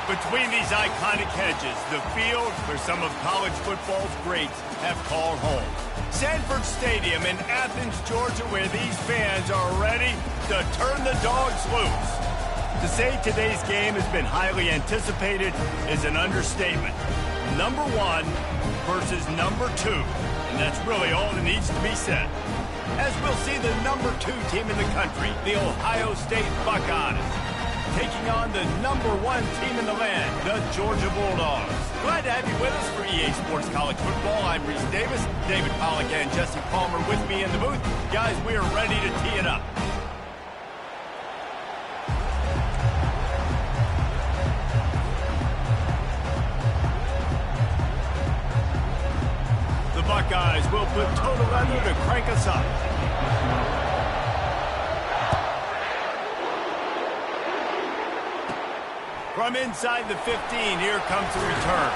Between these iconic hedges, the field where some of college football's greats have called home. Sanford Stadium in Athens, Georgia, where these fans are ready to turn the dogs loose. To say today's game has been highly anticipated is an understatement. Number 1 versus number 2, and that's really all that needs to be said. As we'll see the number 2 team in the country, the Ohio State Buckeyes, taking on the number 1 team in the land, the Georgia Bulldogs. Glad to have you with us for EA Sports College Football. I'm Reese Davis, David Pollack and Jesse Palmer with me in the booth. Guys, we are ready to tee it up. The Buckeyes will put total leather to crank us up. From inside the 15, here comes the return.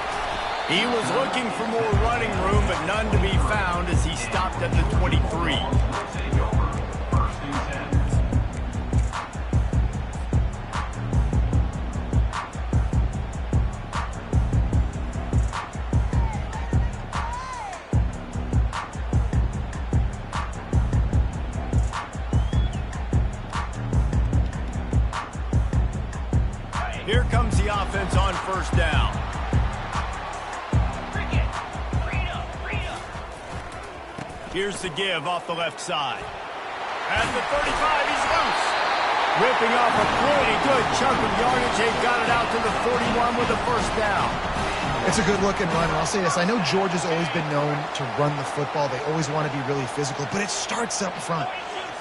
He was looking for more running room, but none to be found as he stopped at the 23. Here comes the offense on first down. Here's the give off the left side. At the 35, he's loose. Ripping off a pretty good chunk of yardage. They've got it out to the 41 with a first down. It's a good-looking run, and I'll say this. I know Georgia's always been known to run the football. They always want to be really physical, but it starts up front.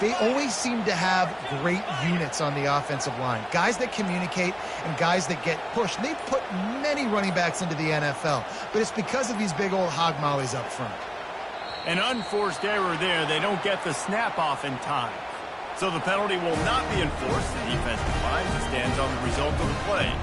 They always seem to have great units on the offensive line. Guys that communicate and guys that get pushed. And they've put many running backs into the NFL, but it's because of these big old hog mollies up front. An unforced error there. They don't get the snap off in time. So the penalty will not be enforced. The defensive line stands on the result of the play.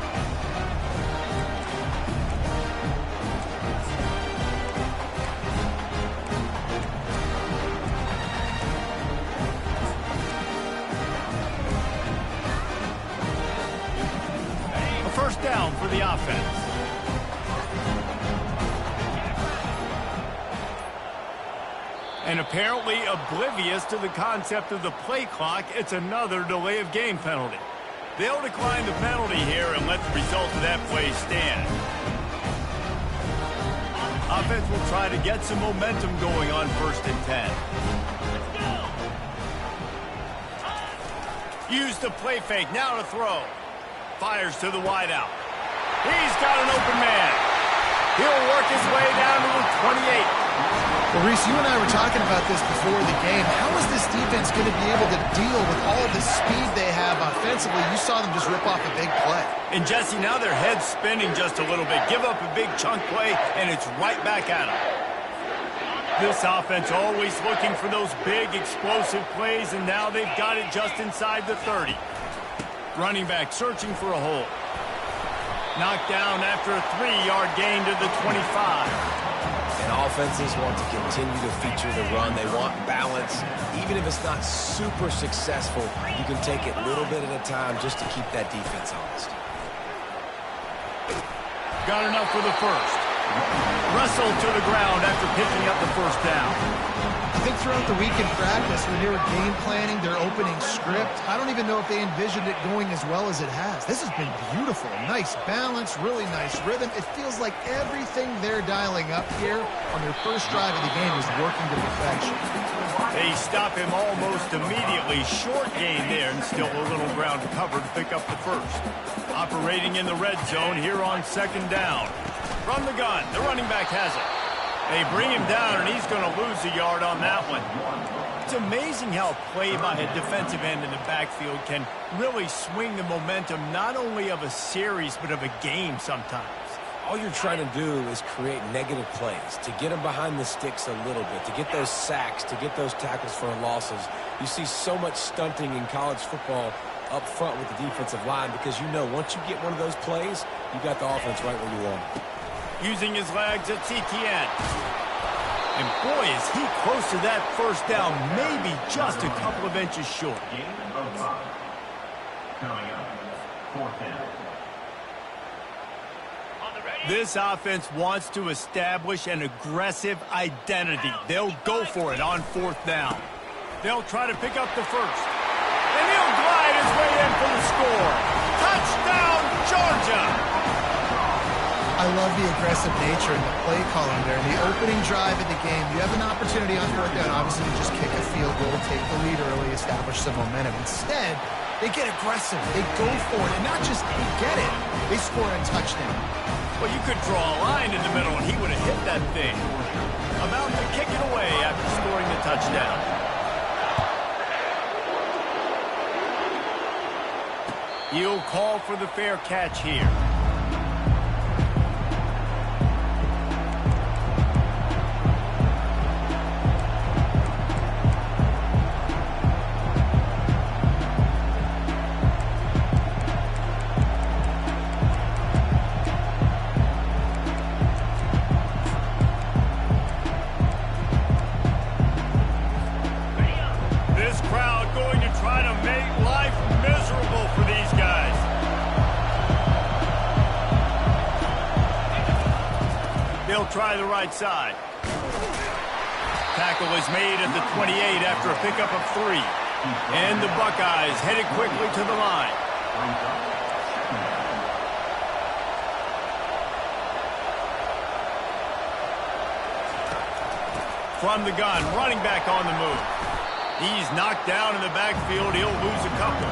First down for the offense. And apparently oblivious to the concept of the play clock, it's another delay of game penalty. They'll decline the penalty here and let the result of that play stand. Offense will try to get some momentum going on 1st and 10. Use the play fake, now to throw. Fires to the wideout. He's got an open man. He'll work his way down to the 28. Well, Reese, you and I were talking about this before the game. How is this defense going to be able to deal with all the speed they have offensively? You saw them just rip off a big play. And, Jesse, now their head's spinning just a little bit. Give up a big chunk play, and it's right back at them. This offense always looking for those big, explosive plays, and now they've got it just inside the 30. Running back searching for a hole. Knocked down after a 3-yard gain to the 25. And offenses want to continue to feature the run. They want balance. Even if it's not super successful, you can take it little bit at a time just to keep that defense honest. Got enough for the first. Wrestled to the ground after picking up the first down. I think throughout the week in practice, when they were game planning their opening script, I don't even know if they envisioned it going as well as it has. This has been beautiful. Nice balance, really nice rhythm. It feels like everything they're dialing up here on their first drive of the game is working to perfection. They stop him almost immediately. Short gain there, and still a little ground to cover to pick up the first. Operating in the red zone here on 2nd down. From the gun, the running back has it. They bring him down, and he's going to lose a yard on that one. It's amazing how play by a defensive end in the backfield can really swing the momentum not only of a series but of a game sometimes. All you're trying to do is create negative plays, to get them behind the sticks a little bit, to get those sacks, to get those tackles for losses. You see so much stunting in college football up front with the defensive line because you know once you get one of those plays, you got the offense right where you want it. Using his legs at CTN. And boy, is he close to that first down, maybe just a couple of inches short. Coming up, 4th down. This offense wants to establish an aggressive identity. They'll go for it on 4th down. They'll try to pick up the first. And he'll glide his way in for the score. Touchdown, Georgia! I love the aggressive nature and the play calling there. In the opening drive of the game, you have an opportunity on 4th down, obviously, to just kick a field goal, take the lead early, establish some momentum. Instead, they get aggressive. They go for it, and not just get it, they score a touchdown. Well, you could draw a line in the middle, and he would have hit that thing. About to kick it away after scoring the touchdown. He'll call for the fair catch here. Try the right side. Tackle is made at the 28 after a pickup of 3. And the Buckeyes headed quickly to the line. From the gun, running back on the move. He's knocked down in the backfield. He'll lose a couple.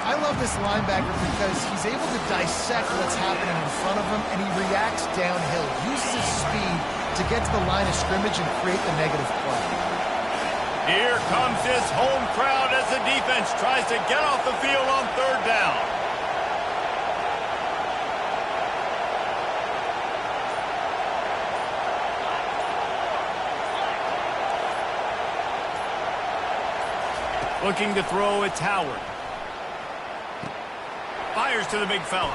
I love this linebacker because he's able to dissect what's happening in front of him, and he reacts downhill, uses his speed to get to the line of scrimmage and create the negative play. Here comes this home crowd as the defense tries to get off the field on 3rd down. Looking to throw, it's Howard. Fires to the big fella.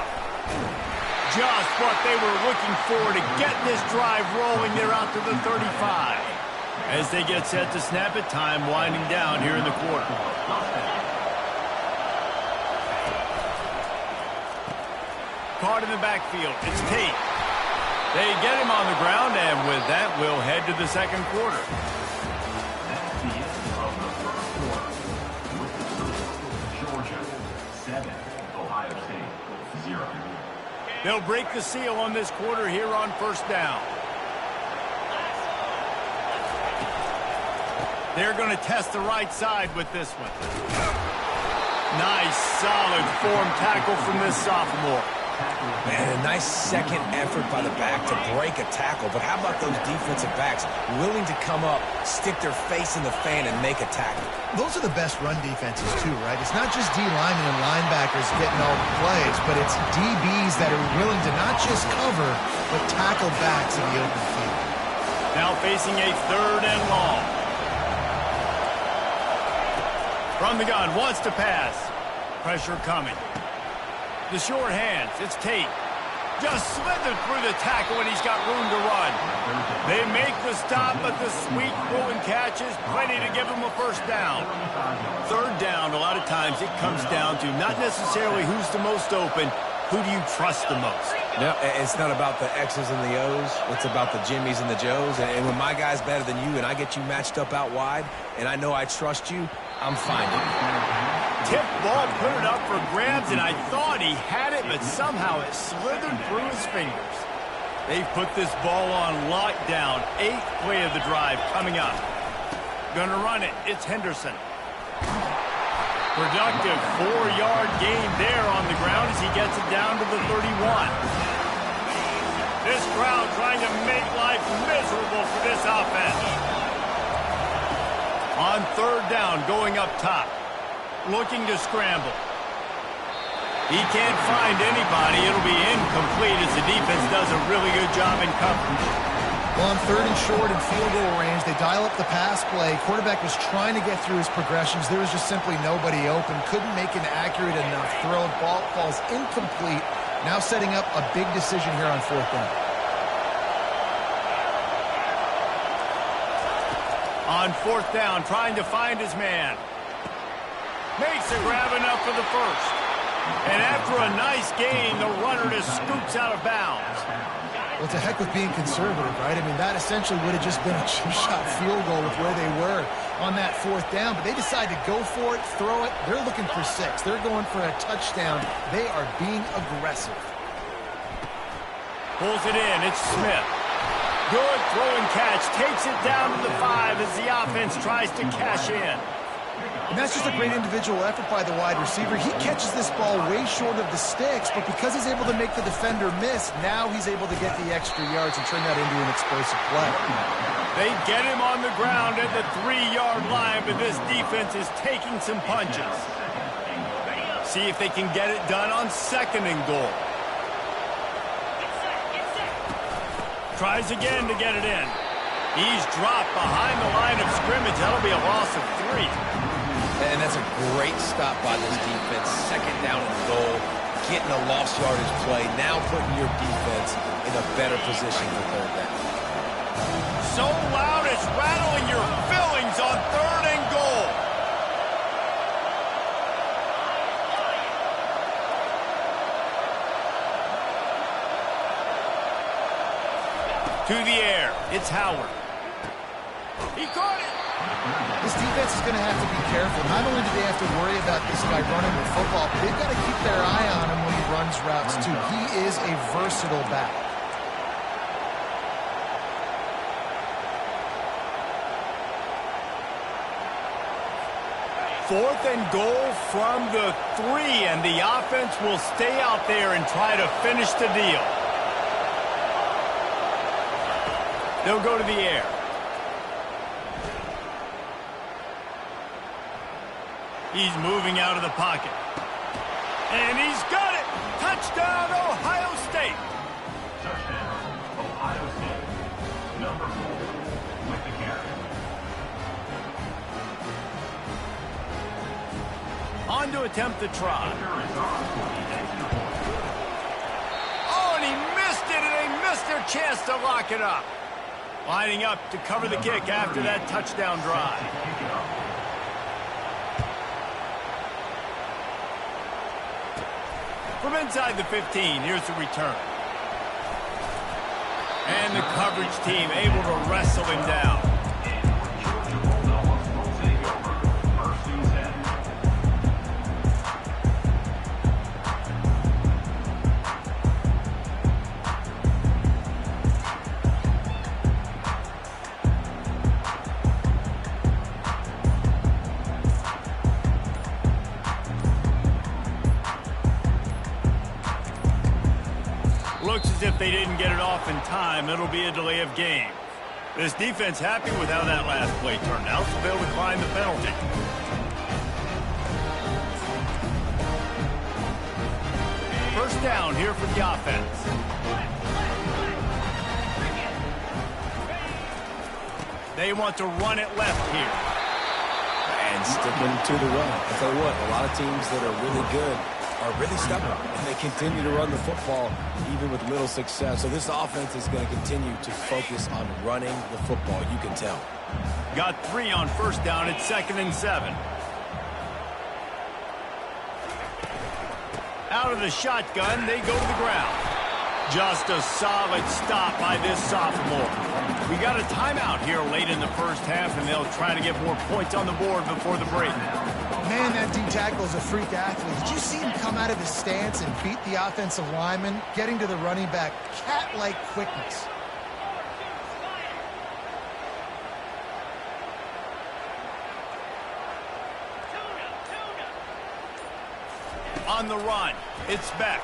Just what they were looking for to get this drive rolling. They're out to the 35. As they get set to snap it, time winding down here in the quarter. Caught in the backfield. It's Tate. They get him on the ground, and with that, we'll head to the second quarter. They'll break the seal on this quarter here on 1st down. They're going to test the right side with this one. Nice, solid form tackle from this sophomore. Man, a nice second effort by the back to break a tackle. But how about those defensive backs willing to come up, stick their face in the fan, and make a tackle? Those are the best run defenses, too, right? It's not just D linemen and linebackers getting all the plays, but it's DBs that are willing to not just cover, but tackle backs in the open field. Now facing a 3rd and long. From the gun, wants to pass. Pressure coming. The short hands, it's Tate. Just slithered through the tackle, and he's got room to run. They make the stop, but the sweet throw and catch is plenty to give him a 1st down. 3rd down, a lot of times it comes down to not necessarily who's the most open, who do you trust the most? No, it's not about the X's and the O's. It's about the Jimmies and the Joes. And when my guy's better than you and I get you matched up out wide, and I know I trust you, I'm finding it. Tip ball, put it up for grabs, and I thought he had it, but somehow it slithered through his fingers. They've put this ball on lockdown. 8th play of the drive coming up. Gonna run it. It's Henderson. Productive 4-yard gain there on the ground as he gets it down to the 31. This crowd trying to make life miserable for this offense. On 3rd down, going up top. Looking to scramble. He can't find anybody. It'll be incomplete as the defense does a really good job in coverage. Well, on 3rd and short and field goal range, they dial up the pass play. Quarterback was trying to get through his progressions. There was just simply nobody open. Couldn't make an accurate enough throw. Ball falls incomplete. Now setting up a big decision here on 4th down. On 4th down, trying to find his man. Makes a grab enough for the 1st. And after a nice gain, the runner just scoops out of bounds. Well, to heck with being conservative, right? I mean, that essentially would have just been a chip-shot field goal with where they were on that 4th down. But they decide to go for it, throw it. They're looking for 6. They're going for a touchdown. They are being aggressive. Pulls it in. It's Smith. Good throw and catch. Takes it down to the 5 as the offense tries to cash in. And that's just a great individual effort by the wide receiver. He catches this ball way short of the sticks, but because he's able to make the defender miss, now he's able to get the extra yards and turn that into an explosive play. They get him on the ground at the 3-yard line, but this defense is taking some punches. See if they can get it done on 2nd and goal. Tries again to get it in. He's dropped behind the line of scrimmage. That'll be a loss of 3. And that's a great stop by this defense. 2nd down and goal, getting a lost yardage play, now putting your defense in a better position for 3rd down. So loud it's rattling your fillings on 3rd and goal. To the air, it's Howard. He caught it. This defense is going to have to be careful. Not only do they have to worry about this guy running the football, but they've got to keep their eye on him when he runs routes, too. He is a versatile back. Fourth and goal from the 3, and the offense will stay out there and try to finish the deal. They'll go to the air. He's moving out of the pocket. And he's got it! Touchdown, Ohio State! Touchdown, Ohio State. Number 4 with the carry. On to attempt the try. Oh, and he missed it, and they missed their chance to lock it up. Lining up to cover the kick after that touchdown drive. From inside the 15, here's the return. And the coverage team able to wrestle him down. Looks as if they didn't get it off in time. It'll be a delay of game. This defense happy with how that last play turned out, so they'll decline the penalty. First down here for the offense. They want to run it left here. And sticking to the run. I'll tell you what, a lot of teams that are really good are really stubborn, and they continue to run the football even with little success. So this offense is going to continue to focus on running the football, you can tell. Got 3 on first down at 2nd and 7. Out of the shotgun, they go to the ground. Just a solid stop by this sophomore. We got a timeout here late in the first half, and they'll try to get more points on the board before the break. Man, that D-tackle is a freak athlete. Did you see him come out of his stance and beat the offensive lineman, getting to the running back? Cat-like quickness. On the run, it's Beck.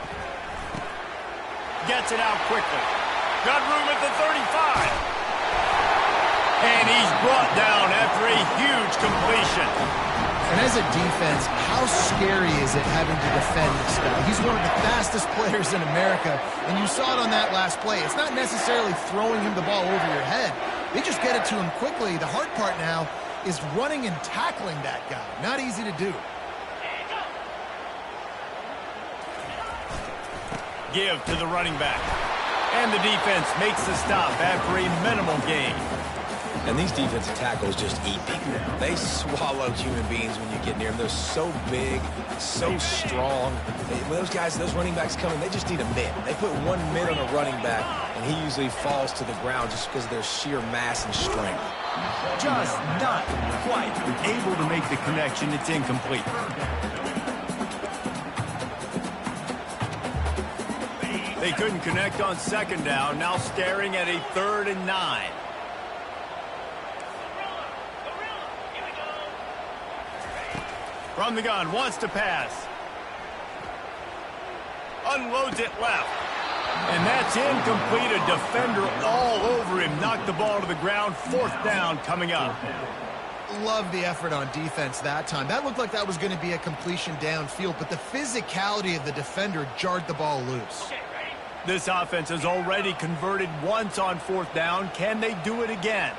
Gets it out quickly. Got room at the 35. And he's brought down after a huge completion. And as a defense, how scary is it having to defend this guy? He's one of the fastest players in America, and you saw it on that last play. It's not necessarily throwing him the ball over your head. They just get it to him quickly. The hard part now is running and tackling that guy. Not easy to do. Give to the running back. And the defense makes the stop after a minimal gain. And these defensive tackles just eat people. They swallow human beings when you get near them. They're so big, so strong. When those guys, those running backs come in, they just need a mid. They put one mid on a running back, and he usually falls to the ground just because of their sheer mass and strength. Just not quite able to make the connection. It's incomplete. They couldn't connect on second down. Now staring at a 3rd and 9. From the gun, wants to pass. Unloads it left. And that's incomplete. A defender all over him. Knocked the ball to the ground. 4th down coming up. Love the effort on defense that time. That looked like that was going to be a completion downfield, but the physicality of the defender jarred the ball loose. This offense has already converted once on 4th down. Can they do it again?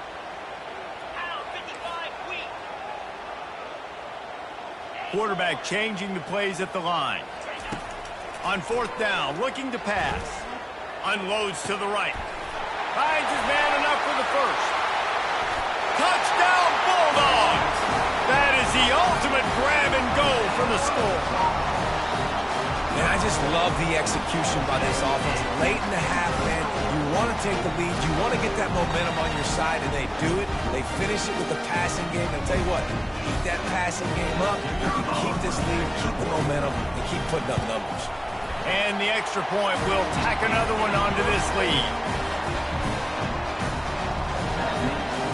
Quarterback changing the plays at the line. On 4th down, looking to pass. Unloads to the right. Finds his man enough for the first. Touchdown Bulldogs! That is the ultimate grab and go for the score. And I just love the execution by this offense. Late in the half, man, you want to take the lead. You want to get that momentum on your side, and they do it. They finish it with the passing game. And I'll tell you what, keep that passing game up. You can keep this lead, keep the momentum, and keep putting up numbers. And the extra point will tack another one onto this lead.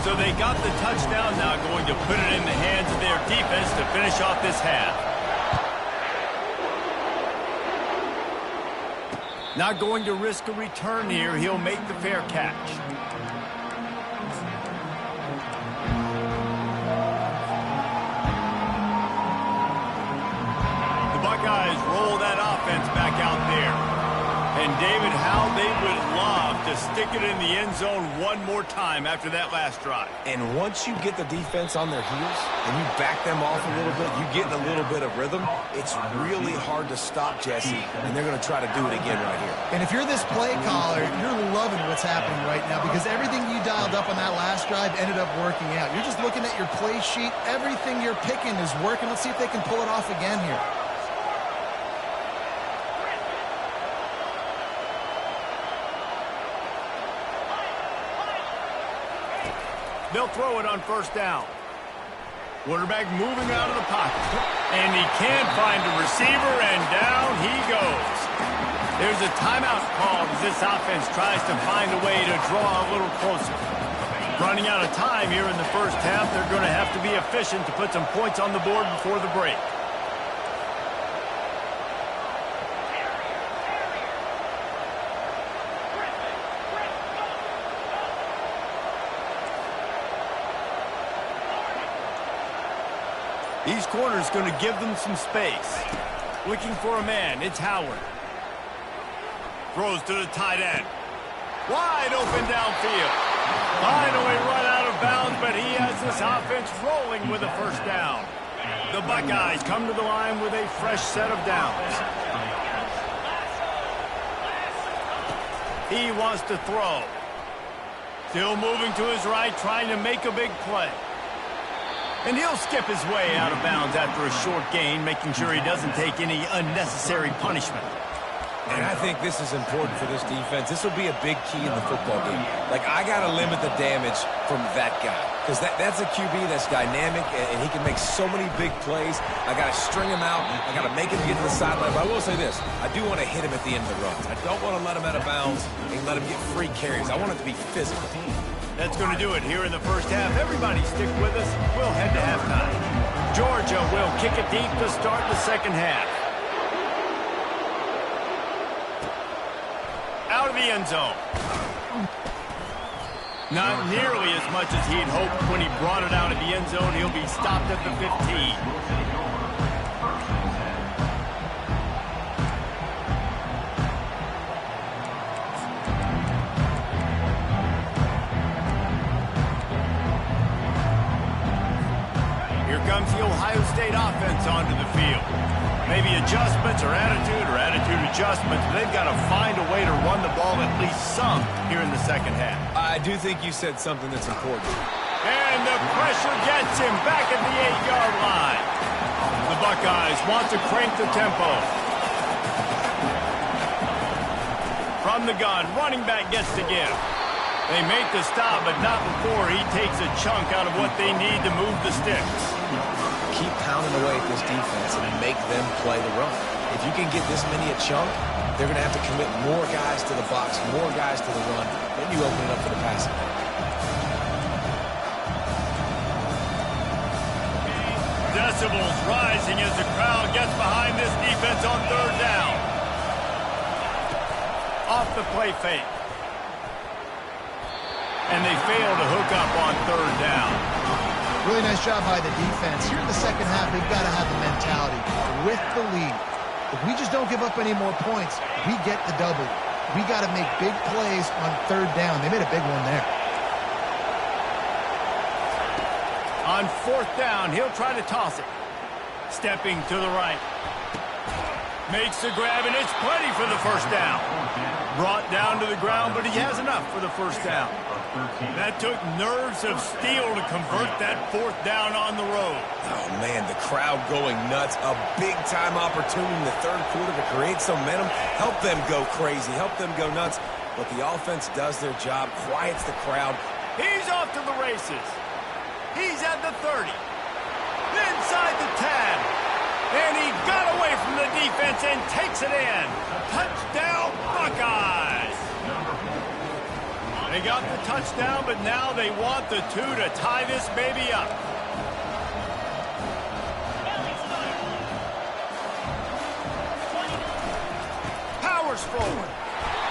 So they got the touchdown, now going to put it in the hands of their defense to finish off this half. Not going to risk a return here. He'll make the fair catch. The Buckeyes roll that offense back out there. And David, how they would love to stick it in the end zone one more time after that last drive. And once you get the defense on their heels and you back them off a little bit, you get in a little bit of rhythm, it's really hard to stop, Jesse, and they're going to try to do it again right here. And if you're this play caller, you're loving what's happening right now because everything you dialed up on that last drive ended up working out. You're just looking at your play sheet. Everything you're picking is working. Let's see if they can pull it off again here. They'll throw it on 1st down. Quarterback moving out of the pocket. And he can't find a receiver, and down he goes. There's a timeout called as this offense tries to find a way to draw a little closer. Running out of time here in the first half, they're going to have to be efficient to put some points on the board before the break. These corners going to give them some space. Looking for a man. It's Howard. Throws to the tight end. Wide open downfield. Finally run out of bounds, but he has this offense rolling with a 1st down. The Buckeyes come to the line with a fresh set of downs. He wants to throw. Still moving to his right, trying to make a big play. And he'll skip his way out of bounds after a short gain, making sure he doesn't take any unnecessary punishment. And I think this is important for this defense. This will be a big key in the football game. Like, I got to limit the damage from that guy. Because that's a QB that's dynamic, and he can make so many big plays. I got to string him out. I got to make him get to the sideline. But I will say this. I do want to hit him at the end of the runs. I don't want to let him out of bounds and let him get free carries. I want it to be physical. That's going to do it here in the first half. Everybody stick with us. We'll head to halftime. Georgia will kick it deep to start the second half. Out of the end zone. Not nearly as much as he'd hoped when he brought it out of the end zone. He'll be stopped at the 15. Comes the Ohio State offense onto the field. Maybe adjustments or attitude adjustments, but they've got to find a way to run the ball at least some here in the second half. I do think you said something that's important. And the pressure gets him back at the 8-yard line. The Buckeyes want to crank the tempo. From the gun, running back gets to give. They make the stop, but not before he takes a chunk out of what they need to move the sticks. Keep pounding away at this defense and make them play the run. If you can get this many a chunk, they're going to have to commit more guys to the box, more guys to the run. Then you open it up for the passing game. Decibels rising as the crowd gets behind this defense on third down. Off the play fake. And they fail to hook up on third down. Really nice job by the defense. Here in the second half, they've got to have the mentality with the lead. If we just don't give up any more points, we get the W. We got to make big plays on third down. They made a big one there. On fourth down, he'll try to toss it. Stepping to the right. Makes the grab, and it's plenty for the first down. Brought down to the ground, but he has enough for the first down. That took nerves of steel to convert that fourth down on the road. Oh, man, the crowd going nuts. A big-time opportunity in the third quarter to create some momentum. Help them go crazy. Help them go nuts. But the offense does their job, quiets the crowd. He's off to the races. He's at the 30. Inside the 10. And he got away from the defense and takes it in. Touchdown, Buckeyes. They got the touchdown, but now they want the 2 to tie this baby up. Powers forward.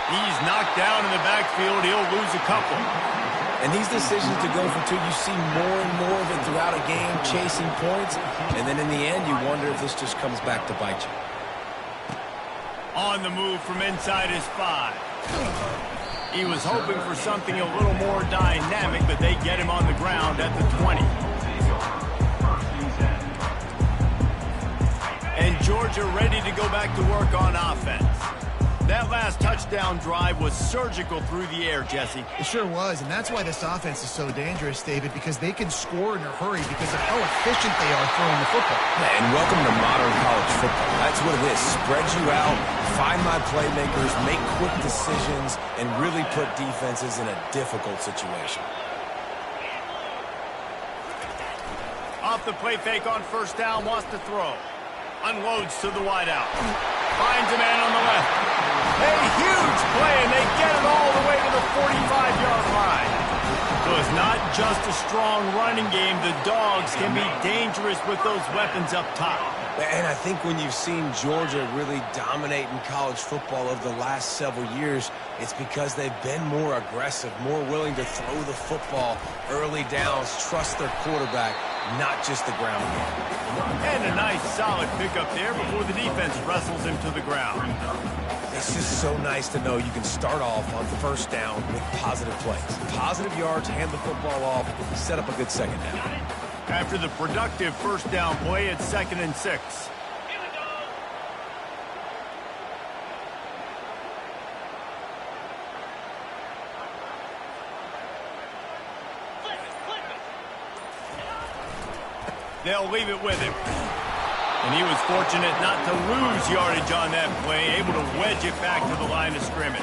He's knocked down in the backfield. He'll lose a couple. And these decisions to go for 2, you see more and more of it throughout a game, chasing points. And then in the end, you wonder if this just comes back to bite you. On the move from inside his 5. He was hoping for something a little more dynamic, but they get him on the ground at the 20. And Georgia ready to go back to work on offense. That last touchdown drive was surgical through the air, Jesse. It sure was, and that's why this offense is so dangerous, David, because they can score in a hurry because of how efficient they are throwing the football. And welcome to modern college football. That's what it is. Spread you out, find my playmakers, make quick decisions, and really put defenses in a difficult situation. Off the play fake on first down, wants to throw. Unloads to the wideout. Finds a man on the left. A huge play, and they get it all the way to the 45-yard line. So it's not just a strong running game. The Dogs can be dangerous with those weapons up top. And I think when you've seen Georgia really dominate in college football over the last several years, it's because they've been more aggressive, more willing to throw the football early downs, trust their quarterback, not just the ground game. And a nice solid pickup there before the defense wrestles him to the ground. It's just so nice to know you can start off on first down with positive plays. Positive yards, hand the football off, set up a good second down. After the productive first down play, it's 2nd and 6. They'll leave it with him. And he was fortunate not to lose yardage on that play, able to wedge it back to the line of scrimmage.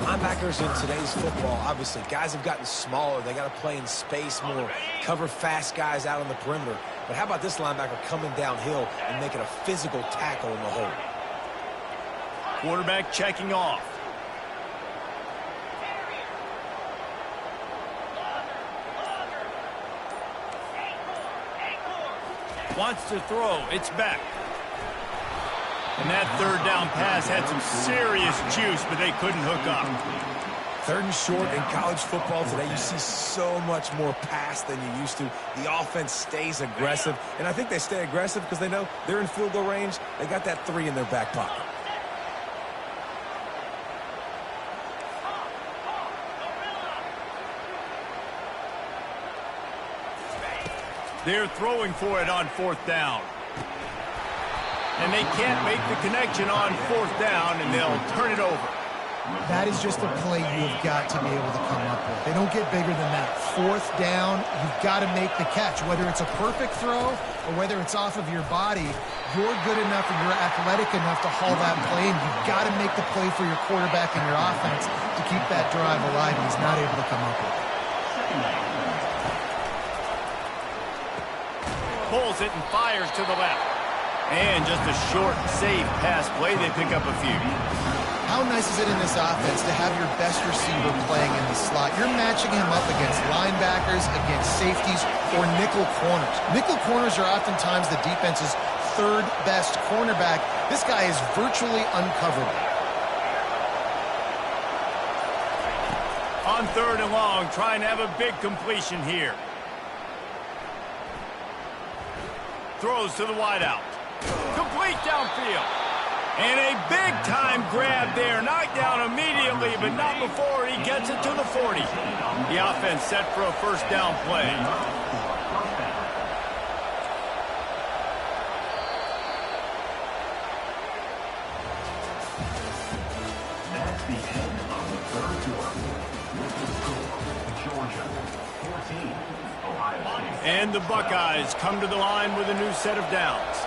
Linebackers in today's football, obviously, guys have gotten smaller. They got to play in space more, cover fast guys out on the perimeter. But how about this linebacker coming downhill and making a physical tackle in the hole? Quarterback checking off. Wants to throw. It's back. And that third down pass had some serious juice, but they couldn't hook up. 3rd and short in college football today, you see so much more pass than you used to. The offense stays aggressive, and I think they stay aggressive because they know they're in field goal range. They got that 3 in their back pocket. They're throwing for it on 4th down. And they can't make the connection on 4th down, and they'll turn it over. That is just a play you have got to be able to come up with. They don't get bigger than that. Fourth down, you've got to make the catch. Whether it's a perfect throw or whether it's off of your body, you're good enough and you're athletic enough to haul that play, and you've got to make the play for your quarterback and your offense to keep that drive alive, and he's not able to come up with it. Pulls it and fires to the left. And just a short, safe pass play. They pick up a few. How nice is it in this offense to have your best receiver playing in the slot? You're matching him up against linebackers, against safeties, or nickel corners. Nickel corners are oftentimes the defense's third best cornerback. This guy is virtually uncoverable. On 3rd and long, trying to have a big completion here. Throws to the wideout. Complete downfield. And a big-time grab there. Knocked down immediately, but not before he gets it to the 40. The offense set for a first down play. That's the end of the 3rd quarter. With the score, Georgia 14, Ohio State. And the Buckeyes come to the line with a new set of downs.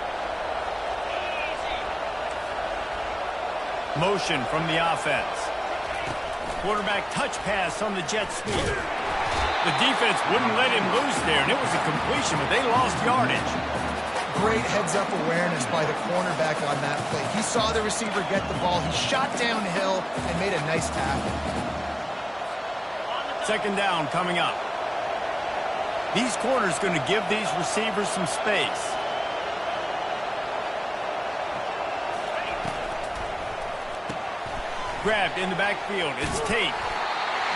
Motion from the offense. Quarterback touch pass on the jet sweep. The defense wouldn't let him loose there, and it was a completion, but they lost yardage. Great heads-up awareness by the cornerback on that play. He saw the receiver get the ball. He shot downhill and made a nice tackle. 2nd down coming up. These corners going to give these receivers some space. Grabbed in the backfield. It's Tate.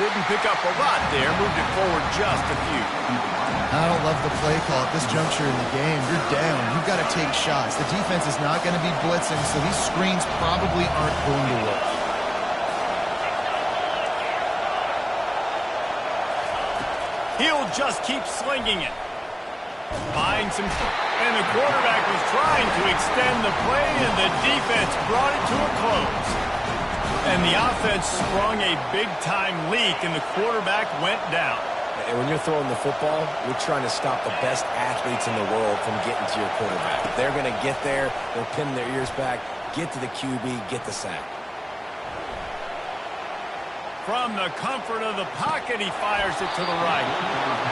Didn't pick up a lot there. Moved it forward just a few. I don't love the play call at this juncture in the game. You're down. You've got to take shots. The defense is not going to be blitzing, so these screens probably aren't going to work. He'll just keep slinging it. Buying some... And the quarterback was trying to extend the play, and the defense brought it to a close. And the offense sprung a big-time leak, and the quarterback went down. And when you're throwing the football, you're trying to stop the best athletes in the world from getting to your quarterback. They're going to get there. They're pinning their ears back, get to the QB, get the sack. From the comfort of the pocket, he fires it to the right.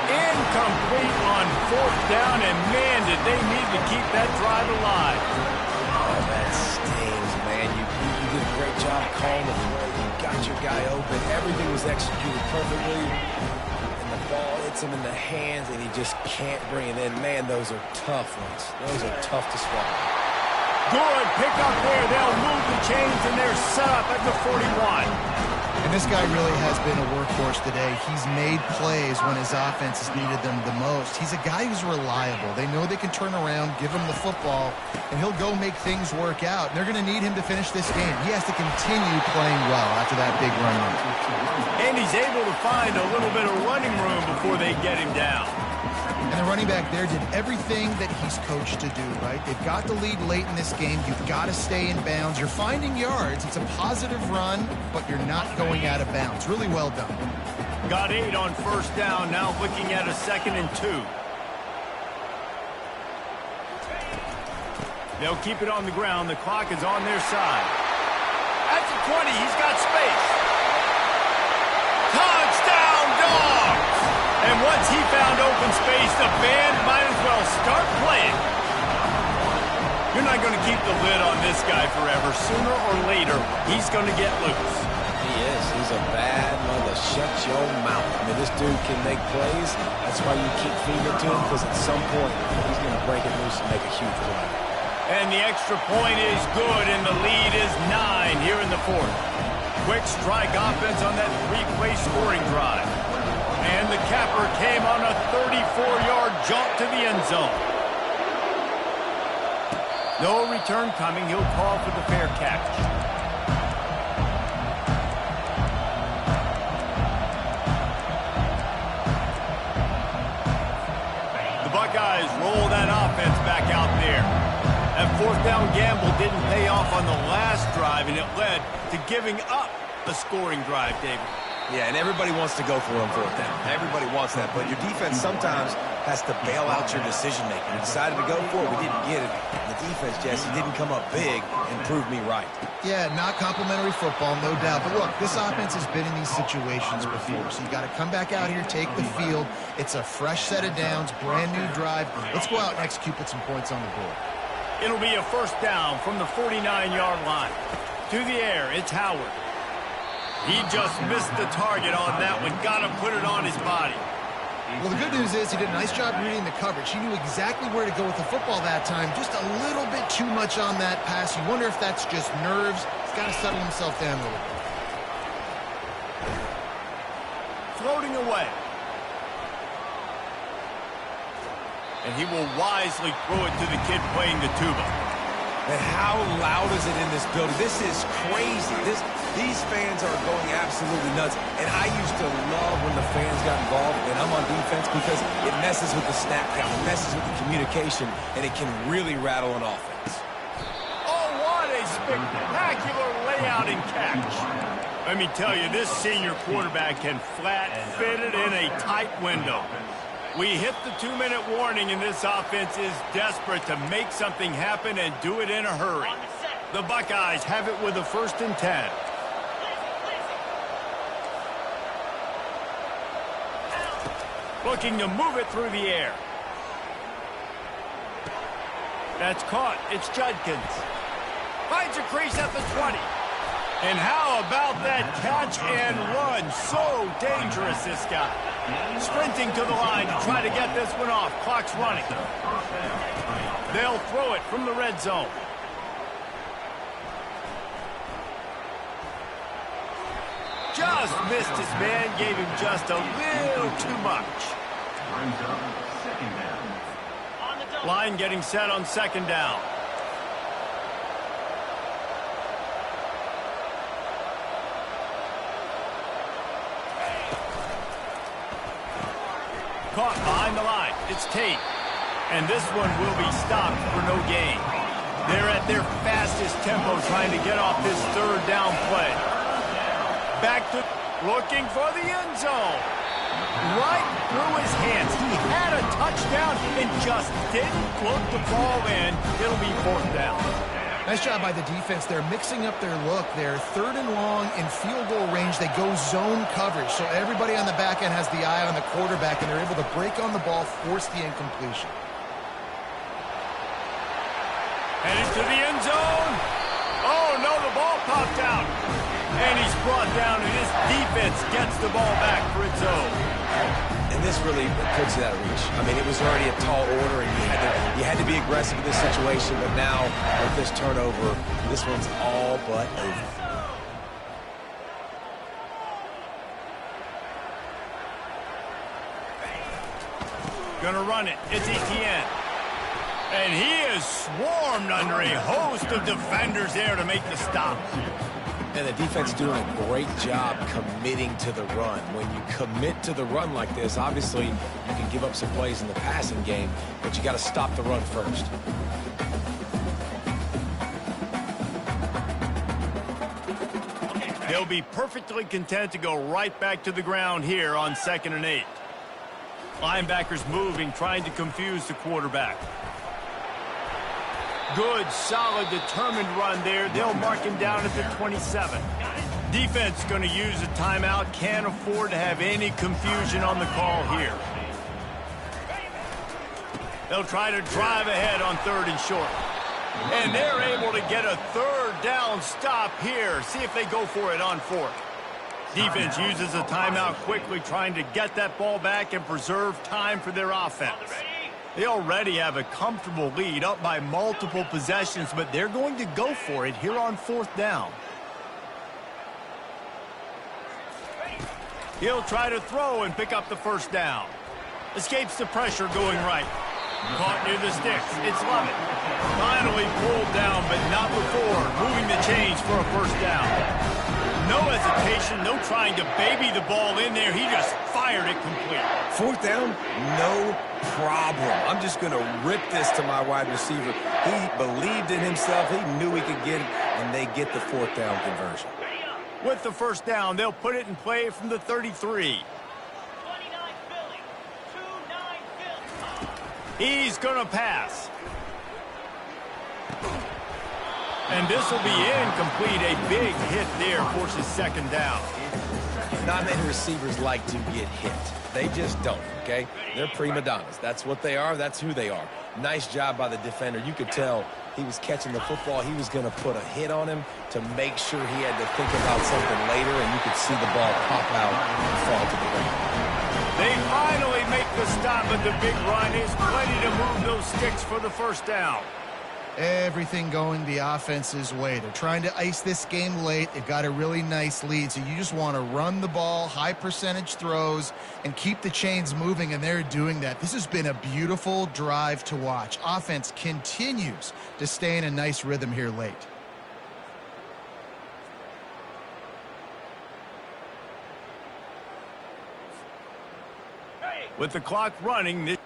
Incomplete on 4th down, and man, did they need to keep that drive alive. Oh, that stings, man. You did a great job calling it. You got your guy open. Everything was executed perfectly. And the ball hits him in the hands, and he just can't bring it in. Man, those are tough ones. Those are tough to swallow. Good pick up there. They'll move the chains, and they're set up at the 41. And this guy really has been a workhorse today. He's made plays when his offense has needed them the most. He's a guy who's reliable. They know they can turn around, give him the football, and he'll go make things work out. And they're going to need him to finish this game. He has to continue playing well after that big run. And he's able to find a little bit of running room before they get him down. And the running back there did everything that he's coached to do, right? They've got the lead late in this game. You've got to stay in bounds. You're finding yards. It's a positive run, but you're not going out of bounds. Really well done. Got 8 on 1st down. Now looking at a 2nd and 2. They'll keep it on the ground. The clock is on their side. At the 20, he's got space. Touchdown, Dogs! And once he found open space, the band might as well start playing. You're not going to keep the lid on this guy forever. Sooner or later, he's going to get loose. He is. He's a bad mother. Shut your mouth. I mean, this dude can make plays. That's why you keep feeding it to him, because at some point, he's going to break it loose and make a huge play. And the extra point is good, and the lead is 9 here in the 4th. Quick strike offense on that 3-play scoring drive. And the capper came on a 34-yard jump to the end zone. No return coming. He'll call for the fair catch. The Buckeyes roll that offense back out there. That 4th down gamble didn't pay off on the last drive, and it led to giving up a scoring drive, David. Yeah, and everybody wants to go for it on fourth down. Everybody wants that, but your defense sometimes has to bail out your decision-making. We decided to go for it. We didn't get it. The defense, Jesse, didn't come up big and prove me right. Yeah, not complimentary football, no doubt. But look, this offense has been in these situations before, so you got to come back out here, take the field. It's a fresh set of downs, brand new drive. Let's go out and execute, put some points on the board. It'll be a first down from the 49-yard line. To the air, it's Howard. He just missed the target on that one. Got to put it on his body. Well, the good news is he did a nice job reading the coverage. He knew exactly where to go with the football that time. Just a little bit too much on that pass. You wonder if that's just nerves. He's got to settle himself down a little bit. Floating away. And he will wisely throw it to the kid playing the tuba. And how loud is it in this building? This is crazy. These fans are going absolutely nuts. And I used to love when the fans got involved, and I'm on defense, because it messes with the snap count, it messes with the communication, and it can really rattle an offense. Oh, what a spectacular layout and catch. Let me tell you, this senior quarterback can flat fit it in a tight window. We hit the 2-minute warning, and this offense is desperate to make something happen and do it in a hurry. The Buckeyes have it with a 1st and 10. Looking to move it through the air. That's caught. It's Judkins. Finds a crease at the 20. And how about that catch and run? So dangerous, this guy. Sprinting to the line to try to get this one off. Clock's running. They'll throw it from the red zone. Just missed his man. Gave him just a little too much. Line getting set on 2nd down. Caught behind the line. It's Tate. And this one will be stopped for no gain. They're at their fastest tempo trying to get off this 3rd down play. Back to looking for the end zone. Right through his hands. He had a touchdown and just didn't look the ball in. It'll be 4th down. Nice job by the defense. They're mixing up their look. They're 3rd and long in field goal range. They go zone coverage. So everybody on the back end has the eye on the quarterback, and they're able to break on the ball, force the incompletion. Headed to the end zone. Oh, no, the ball popped out. And he's brought down, and his defense gets the ball back for its own. And this really puts it out of reach. I mean, it was already a tall order, and you had to be aggressive in this situation, but now with this turnover, this one's all but over. Gonna run it. It's Etienne. And he is swarmed under a host of defenders there to make the stop. And the defense doing a great job committing to the run. When you commit to the run like this, obviously you can give up some plays in the passing game, but you got to stop the run first. They'll be perfectly content to go right back to the ground here on 2nd and 8. Linebackers moving, trying to confuse the quarterback. Good, solid, determined run there. They'll mark him down at the 27. Defense going to use a timeout. Can't afford to have any confusion on the call here. They'll try to drive ahead on 3rd and short. And they're able to get a 3rd down stop here. See if they go for it on 4th. Defense uses a timeout quickly, trying to get that ball back and preserve time for their offense. They already have a comfortable lead, up by multiple possessions, but they're going to go for it here on 4th down. He'll try to throw and pick up the 1st down. Escapes the pressure going right. Caught near the sticks. It's Lovett. Finally pulled down, but not before. Moving the chains for a 1st down. No hesitation, no trying to baby the ball in there. He just fired it complete. 4th down, no problem. I'm just going to rip this to my wide receiver. He believed in himself. He knew he could get it, and they get the 4th down conversion. With the first down, they'll put it in play from the 33. He's going to pass. And this will be incomplete. A big hit there forces second down. Not many receivers like to get hit. They just don't, okay? They're prima donnas. That's what they are. That's who they are. Nice job by the defender. You could tell he was catching the football. He was going to put a hit on him to make sure he had to think about something later, and you could see the ball pop out and fall to the ground. They finally make the stop, but the big run is plenty to move those sticks for the first down. Everything going the offense's way. They're trying to ice this game late. They've got a really nice lead, so you just want to run the ball, high percentage throws, and keep the chains moving, and they're doing that. This has been a beautiful drive to watch. Offense continues to stay in a nice rhythm here late. With the clock running, this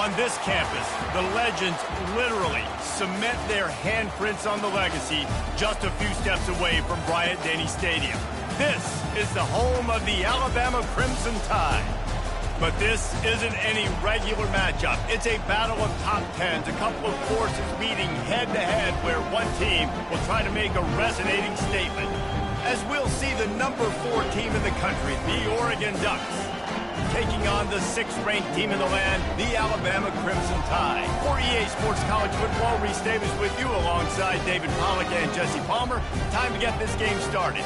On this campus, the legends literally cement their handprints on the legacy just a few steps away from Bryant-Denny Stadium. This is the home of the Alabama Crimson Tide. But this isn't any regular matchup. It's a battle of top tens, a couple of forces meeting head-to-head where one team will try to make a resonating statement. As we'll see the number 4 team in the country, the Oregon Ducks, taking on the 6th-ranked team in the land, the Alabama Crimson Tide. For EA Sports College Football, Reese Davis with you alongside David Pollack and Jesse Palmer. Time to get this game started.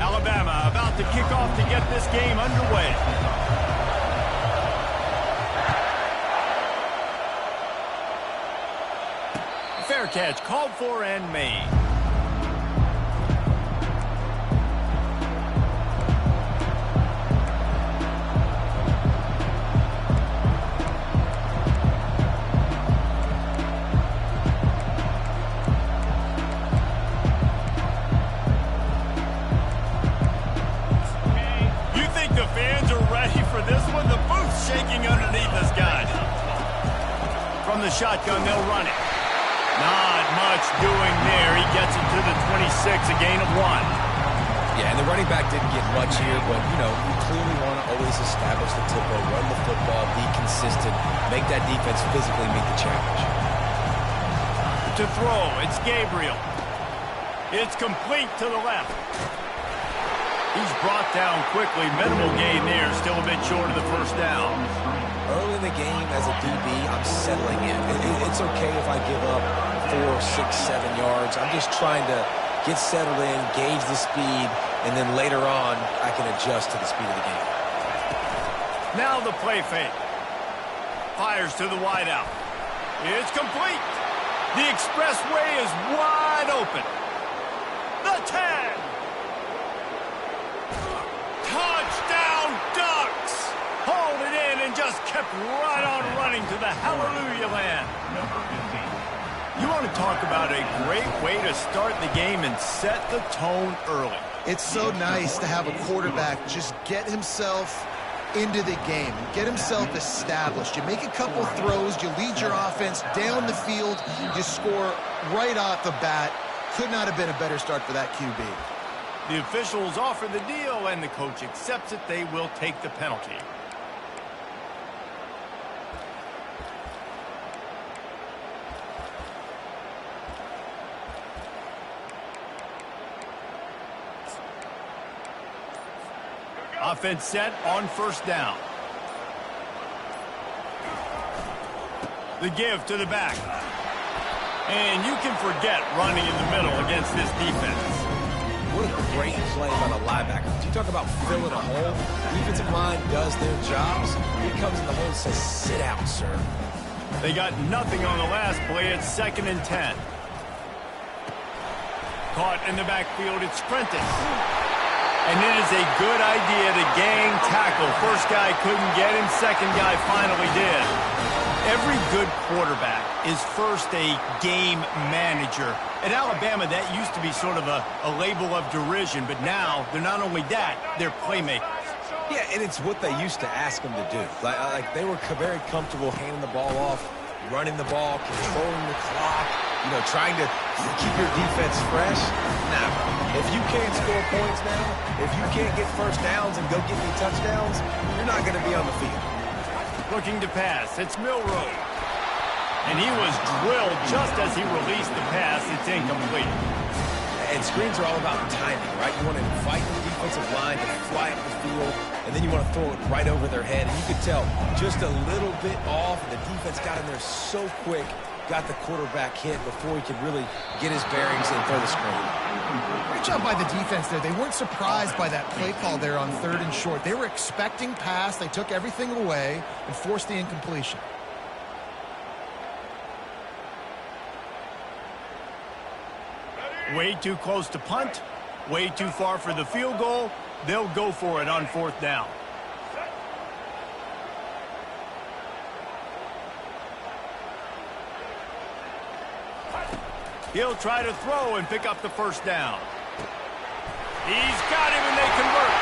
Alabama about to kick off to get this game underway. Fair catch called for and made. You think the fans are ready for this one? The booth's shaking underneath us, guys. From the shotgun, they'll run it. Not much doing there. He gets it to the 26, a gain of 1. Yeah, and the running back didn't get much here, but, you know, you clearly want to always establish the tempo, run the football, be consistent, make that defense physically meet the challenge. To throw, it's Gabriel. It's complete to the left. He's brought down quickly. Minimal gain there, still a bit short of the first down. Early in the game, as a DB, I'm settling in. It's okay if I give up 4, 6, 7 yards. I'm just trying to get settled in, gauge the speed, and then later on, I can adjust to the speed of the game. Now the play fake. Fires to the wideout. It's complete. The expressway is wide open. The 10. Touchdown Ducks! Hauled it in and just kept right on running to the hallelujah land. You want to talk about a great way to start the game and set the tone early. It's so nice to have a quarterback just get himself into the game, get himself established. You make a couple throws, you lead your offense down the field, you score right off the bat. Could not have been a better start for that QB. The officials offer the deal, and the coach accepts it. They will take the penalty. Offense set on first down. The give to the back. And you can forget running in the middle against this defense. What a great play by the linebacker. You talk about filling a hole. Defensive line does their jobs. He comes in the hole and says, sit down, sir. They got nothing on the last play. It's 2nd and 10. Caught in the backfield. It's Prentice. And it is a good idea to gang tackle. First guy couldn't get him. Second guy finally did. Every good quarterback is first a game manager. At Alabama, that used to be sort of a label of derision, but now they're not only that, they're playmakers. Yeah, and it's what they used to ask them to do. Like they were very comfortable handing the ball off, running the ball, controlling the clock, you know, trying to keep your defense fresh. Now, if you can't score points now, if you can't get first downs and go get me touchdowns, you're not going to be on the field. Looking to pass, it's Milroe. And he was drilled just as he released the pass. It's incomplete. And screens are all about timing, right? You want to invite the defensive line to fly up the field, and then you want to throw it right over their head. And you could tell just a little bit off. The defense got in there so quick, got the quarterback hit before he could really get his bearings and throw the screen. Great job by the defense there. They weren't surprised by that play call there on 3rd and short. They were expecting pass. They took everything away and forced the incompletion. Way too close to punt. Way too far for the field goal. They'll go for it on 4th down. He'll try to throw and pick up the first down. He's got him, and they convert.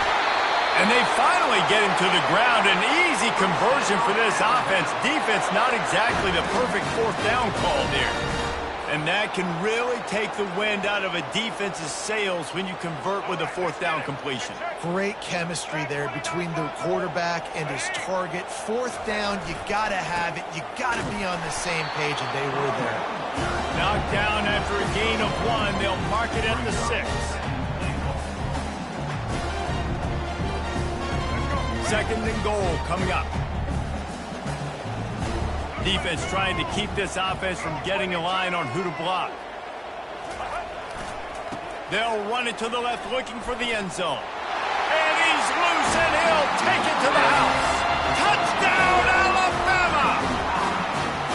And they finally get him to the ground. An easy conversion for this offense. Defense not exactly the perfect fourth down call there. And that can really take the wind out of a defense's sails when you convert with a fourth down completion. Great chemistry there between the quarterback and his target. Fourth down, you got to have it. You got to be on the same page, and they were there. Knocked down after a gain of 1. They'll mark it at the 6. Second and goal coming up. Defense trying to keep this offense from getting a line on who to block. They'll run it to the left looking for the end zone. And he's loose, and he'll take it to the house. Touchdown, Alabama!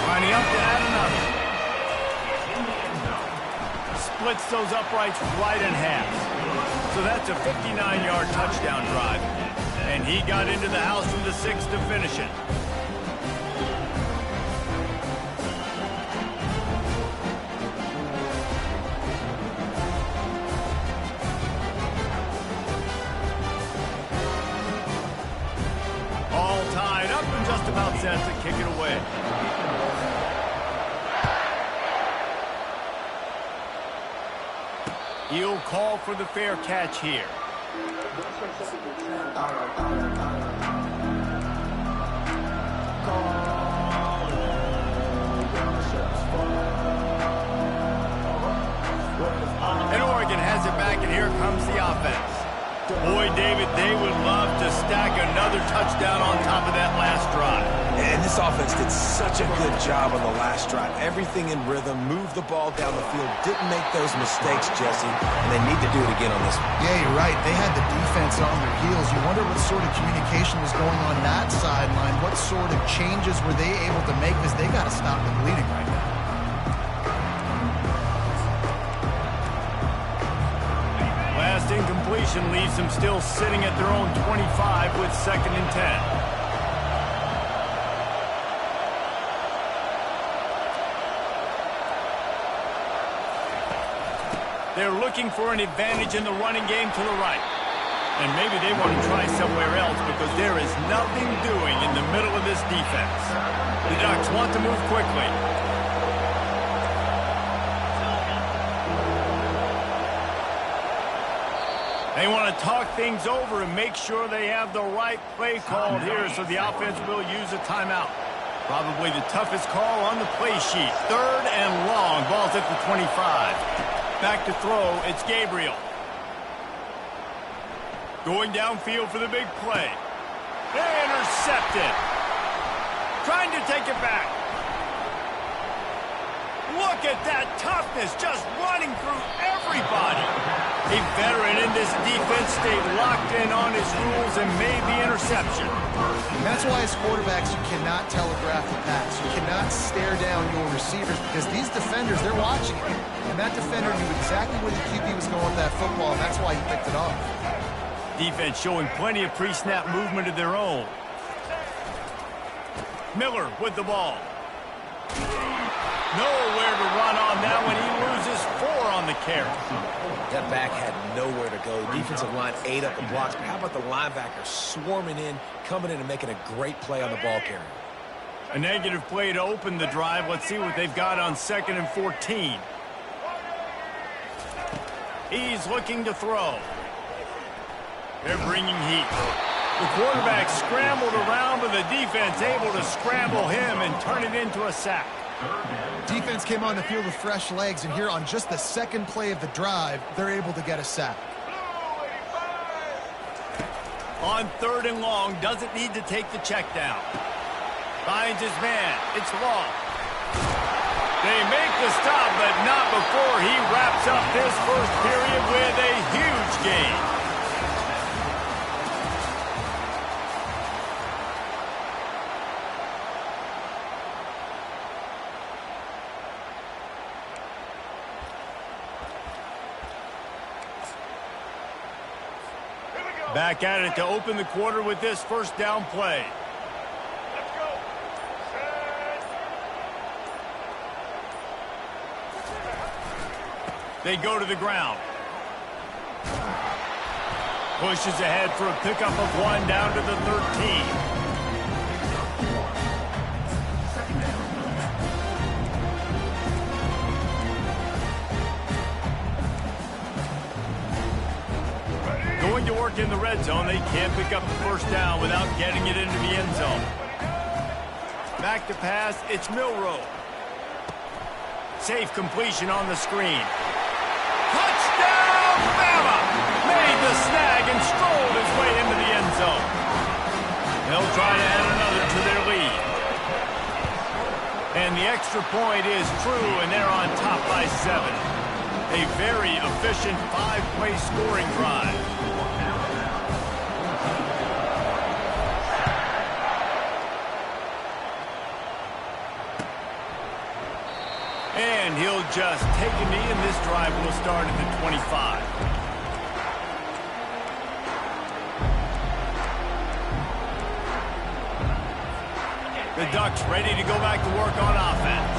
Lining up to add another. Splits those uprights right in half. So that's a 59-yard touchdown drive. And he got into the house from the 6 to finish it. All tied up and just about set to kick it away. He'll call for the fair catch here. And Oregon has it back, and here comes the offense. Boy, David, they would love to stack another touchdown on top of that last drive. And this offense did such a good job on the last drive. Everything in rhythm, moved the ball down the field, didn't make those mistakes, Jesse, and they need to do it again on this one. Yeah, you're right. They had the defense on their heels. You wonder what sort of communication was going on that sideline. What sort of changes were they able to make? Because they got to stop the bleeding right now. Last incompletion leaves them still sitting at their own 25 with 2nd and 10. They're looking for an advantage in the running game to the right. And maybe they want to try somewhere else because there is nothing doing in the middle of this defense. The Ducks want to move quickly. They want to talk things over and make sure they have the right play called here, so the offense will use a timeout. Probably the toughest call on the play sheet. 3rd and long. Ball's at the 25. Back to throw. It's Gabriel. Going downfield for the big play. Intercepted. Trying to take it back. Look at that toughness, just running through everybody. A veteran in this defense stayed locked in on his rules and made the interception. And that's why as quarterbacks, you cannot telegraph the pass. You cannot stare down your receivers because these defenders, they're watching it. And that defender knew exactly where the QB was going with that football, and that's why he picked it off. Defense showing plenty of pre-snap movement of their own. Miller with the ball. Nowhere to run on that one. He loses 4 on the carry. That back had nowhere to go. Defensive line ate up the blocks. But how about the linebacker swarming in, coming in and making a great play on the ball carrier? A negative play to open the drive. Let's see what they've got on 2nd and 14. He's looking to throw. They're bringing heat. The quarterback scrambled around, but the defense able to scramble him and turn it into a sack. Defense came on the field with fresh legs, and here on just the 2nd play of the drive, they're able to get a sack. On 3rd and long, doesn't need to take the check down. Finds his man. It's long. They make the stop, but not before he wraps up this first period with a huge gain. Back at it to open the quarter with this first down play. Let's go. They go to the ground. Pushes ahead for a pickup of 1 down to the 13. Going to work in the red zone. They can't pick up the first down without getting it into the end zone. Back to pass. It's Milroe. Safe completion on the screen. Touchdown, Bama! Made the snag and strolled his way into the end zone. They'll try to add another to their lead. And the extra point is true, and they're on top by 7. A very efficient 5-play scoring drive. And he'll just take a knee, and this drive will start at the 25. The Ducks ready to go back to work on offense.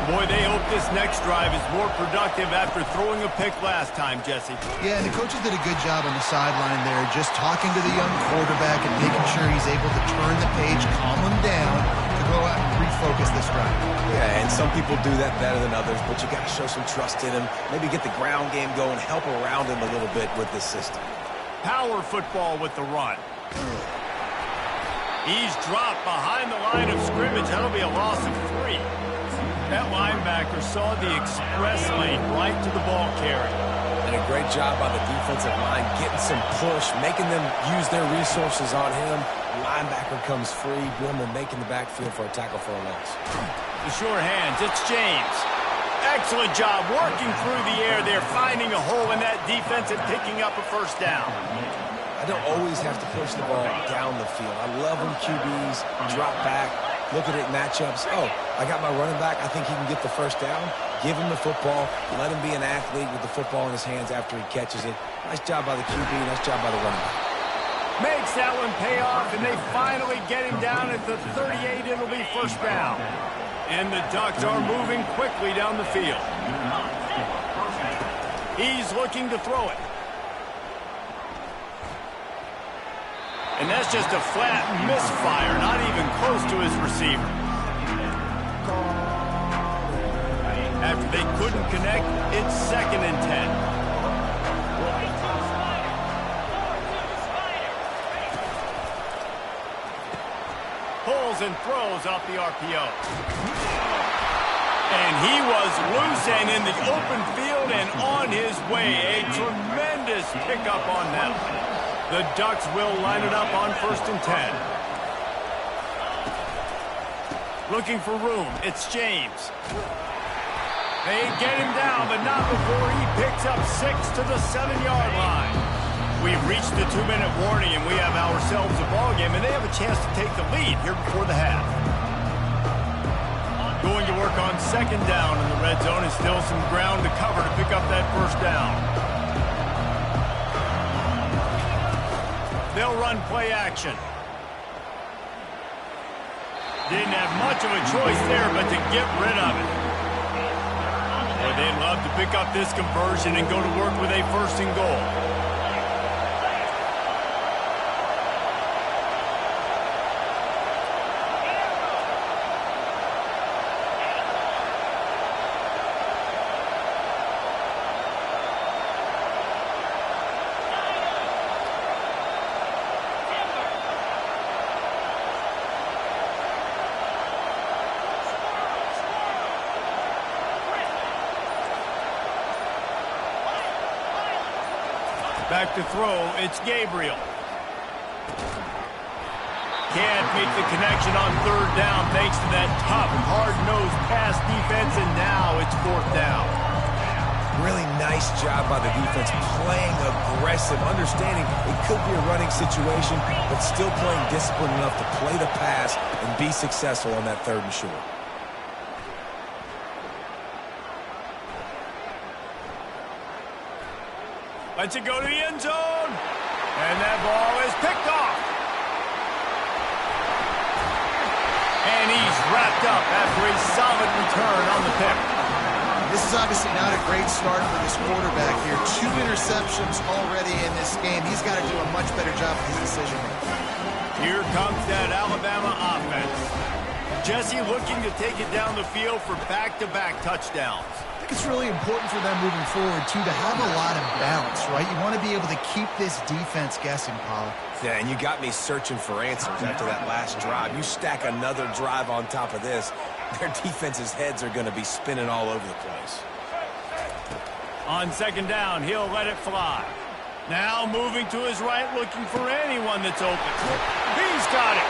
Boy, they hope this next drive is more productive after throwing a pick last time, Jesse. Yeah, and the coaches did a good job on the sideline there, just talking to the young quarterback and making sure he's able to turn the page, calm him down, to go out and refocus this drive. Yeah, and some people do that better than others, but you got to show some trust in him. Maybe get the ground game going, help around him a little bit with this system. Power football with the run. He's dropped behind the line of scrimmage. That'll be a loss of 3. That linebacker saw the express lane right to the ball carrier. And a great job by the defensive line, getting some push, making them use their resources on him. Linebacker comes free, Brimmer making the backfield for a tackle for a loss. The sure hands, it's James. Excellent job working through the air there, finding a hole in that defense and picking up a first down. I don't always have to push the ball down the field. I love when QBs drop back, look at it matchups. Oh, I got my running back. I think he can get the first down. Give him the football. Let him be an athlete with the football in his hands after he catches it. Nice job by the QB. Nice job by the running back. Makes that one pay off, and they finally get him down at the 38. It'll be first down. And the Ducks are moving quickly down the field. He's looking to throw it. And that's just a flat misfire, not even close to his receiver. After they couldn't connect, it's 2nd and 10. Pulls and throws off the RPO. And he was loose and in the open field and on his way. A tremendous pickup on them. The Ducks will line it up on 1st and 10. Looking for room. It's James. They get him down, but not before he picks up 6 to the 7-yard line. We've reached the 2-minute warning, and we have ourselves a ball game, and they have a chance to take the lead here before the half. Going to work on 2nd down in the red zone, and still some ground to cover to pick up that first down. They'll run play action. Didn't have much of a choice there, but to get rid of it. Boy, they'd love to pick up this conversion and go to work with a 1st and goal. Back to throw, it's Gabriel. Can't make the connection on 3rd down thanks to that tough, hard-nosed pass defense, and now it's 4th down. Really nice job by the defense, playing aggressive, understanding it could be a running situation, but still playing disciplined enough to play the pass and be successful on that 3rd and short. Lets it go to the end zone. And that ball is picked off. And he's wrapped up after a solid return on the pick. This is obviously not a great start for this quarterback here. 2 interceptions already in this game. He's got to do a much better job with his decision-making. Here comes that Alabama offense. Jesse looking to take it down the field for back-to-back touchdowns. I think it's really important for them moving forward, too, to have a lot of balance, right? You want to be able to keep this defense guessing, Paul. Yeah, and you got me searching for answers after that last drive. You stack another drive on top of this, their defense's heads are going to be spinning all over the place. On second down, he'll let it fly. Now moving to his right, looking for anyone that's open. He's got it.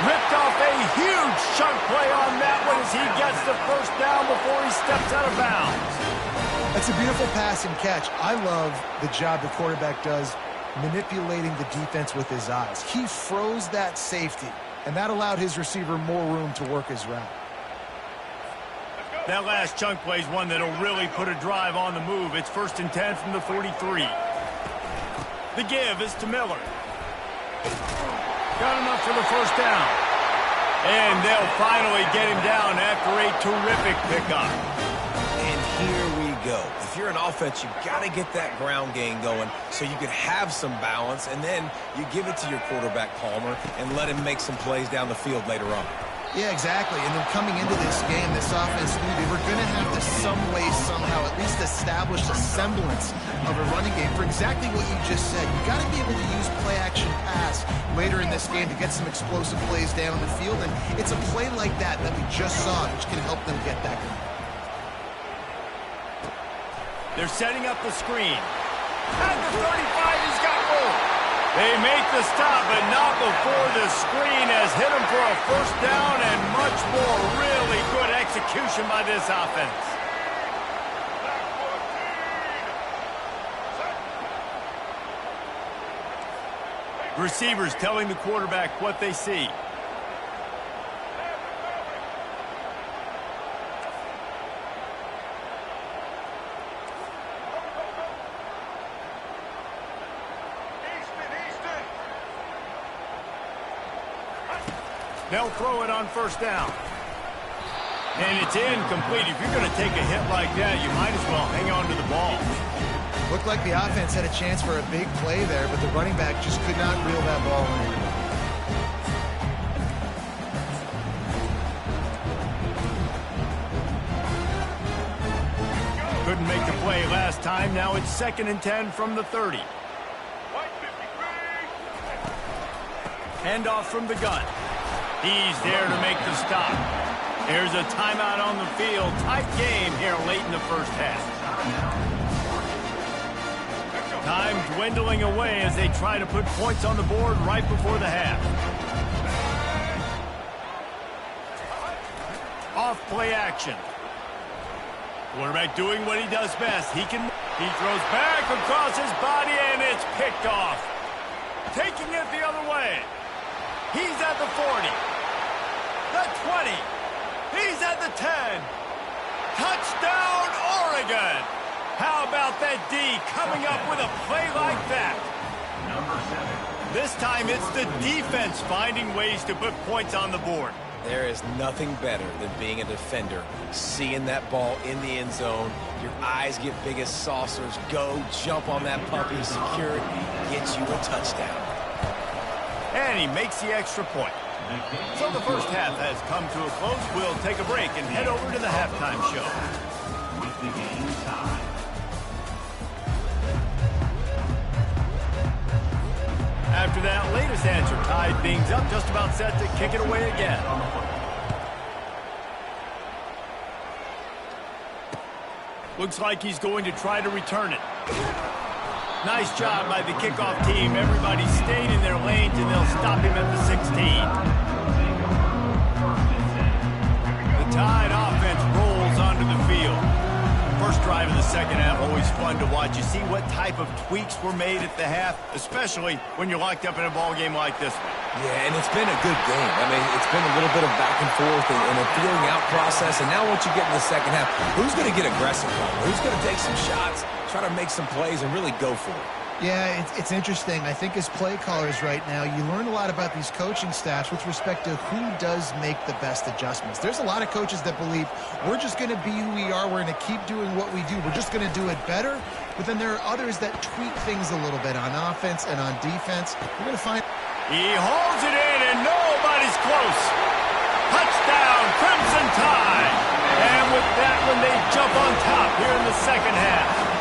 Ripped off a huge chunk play on that one as he gets the first down before he steps out of bounds. That's a beautiful pass and catch. I love the job the quarterback does manipulating the defense with his eyes. He froze that safety, and that allowed his receiver more room to work his route. That last chunk play is one that'll really put a drive on the move. It's 1st and 10 from the 43. The give is to Miller. Got enough for the first down. And they'll finally get him down after a terrific pickup. And here we go. If you're an offense, you've got to get that ground game going so you can have some balance, and then you give it to your quarterback, Palmer, and let him make some plays down the field later on. Yeah, exactly. And then coming into this game, this offense knew they were going to have to some way, somehow, at least establish a semblance of a running game for exactly what you just said. You got to be able to use play-action pass later in this game to get some explosive plays down the field. And it's a play like that that we just saw, which can help them get that going. They're setting up the screen. At the 35, he's got room. They make the stop, but not before the screen has hit him for a first down and much more. Really good execution by this offense. Receivers telling the quarterback what they see. They'll throw it on first down. And it's incomplete. If you're going to take a hit like that, you might as well hang on to the ball. Looked like the offense had a chance for a big play there, but the running back just could not reel that ball in. Couldn't make the play last time. Now it's 2nd and 10 from the 30. Handoff from the gun. He's there to make the stop. Here's a timeout on the field. Tight game here late in the first half. Time dwindling away as they try to put points on the board right before the half. Off play action. Quarterback doing what he does best. He throws back across his body and it's picked off. Taking it the other way. He's at the 40. The 20. He's at the 10. Touchdown, Oregon. How about that D coming up with a play like that? This time it's the defense finding ways to put points on the board. There is nothing better than being a defender, seeing that ball in the end zone. Your eyes get big as saucers. Go, jump on that puppy, secure it, gets you a touchdown. And he makes the extra point. So the first half has come to a close. We'll take a break and head over to the halftime show. With the game tied. After that latest answer tied things up, just about set to kick it away again. Looks like he's going to try to return it. Nice job by the kickoff team. Everybody stayed in their lanes, and they'll stop him at the 16. The Tide offense rolls onto the field. First drive of the second half, always fun to watch. You see what type of tweaks were made at the half, especially when you're locked up in a ball game like this one. Yeah, and it's been a good game. I mean, it's been a little bit of back and forth and a feeling out process. And now once you get in the second half, who's going to get aggressive? Who's going to take some shots, try to make some plays, and really go for it? Yeah, it's interesting. I think as play callers right now, you learn a lot about these coaching staffs with respect to who does make the best adjustments. There's a lot of coaches that believe we're just going to be who we are. We're going to keep doing what we do. We're just going to do it better. But then there are others that tweak things a little bit on offense and on defense. We're going to find... He holds it in, and nobody's close. Touchdown, Crimson Tide. And with that one, they jump on top here in the second half.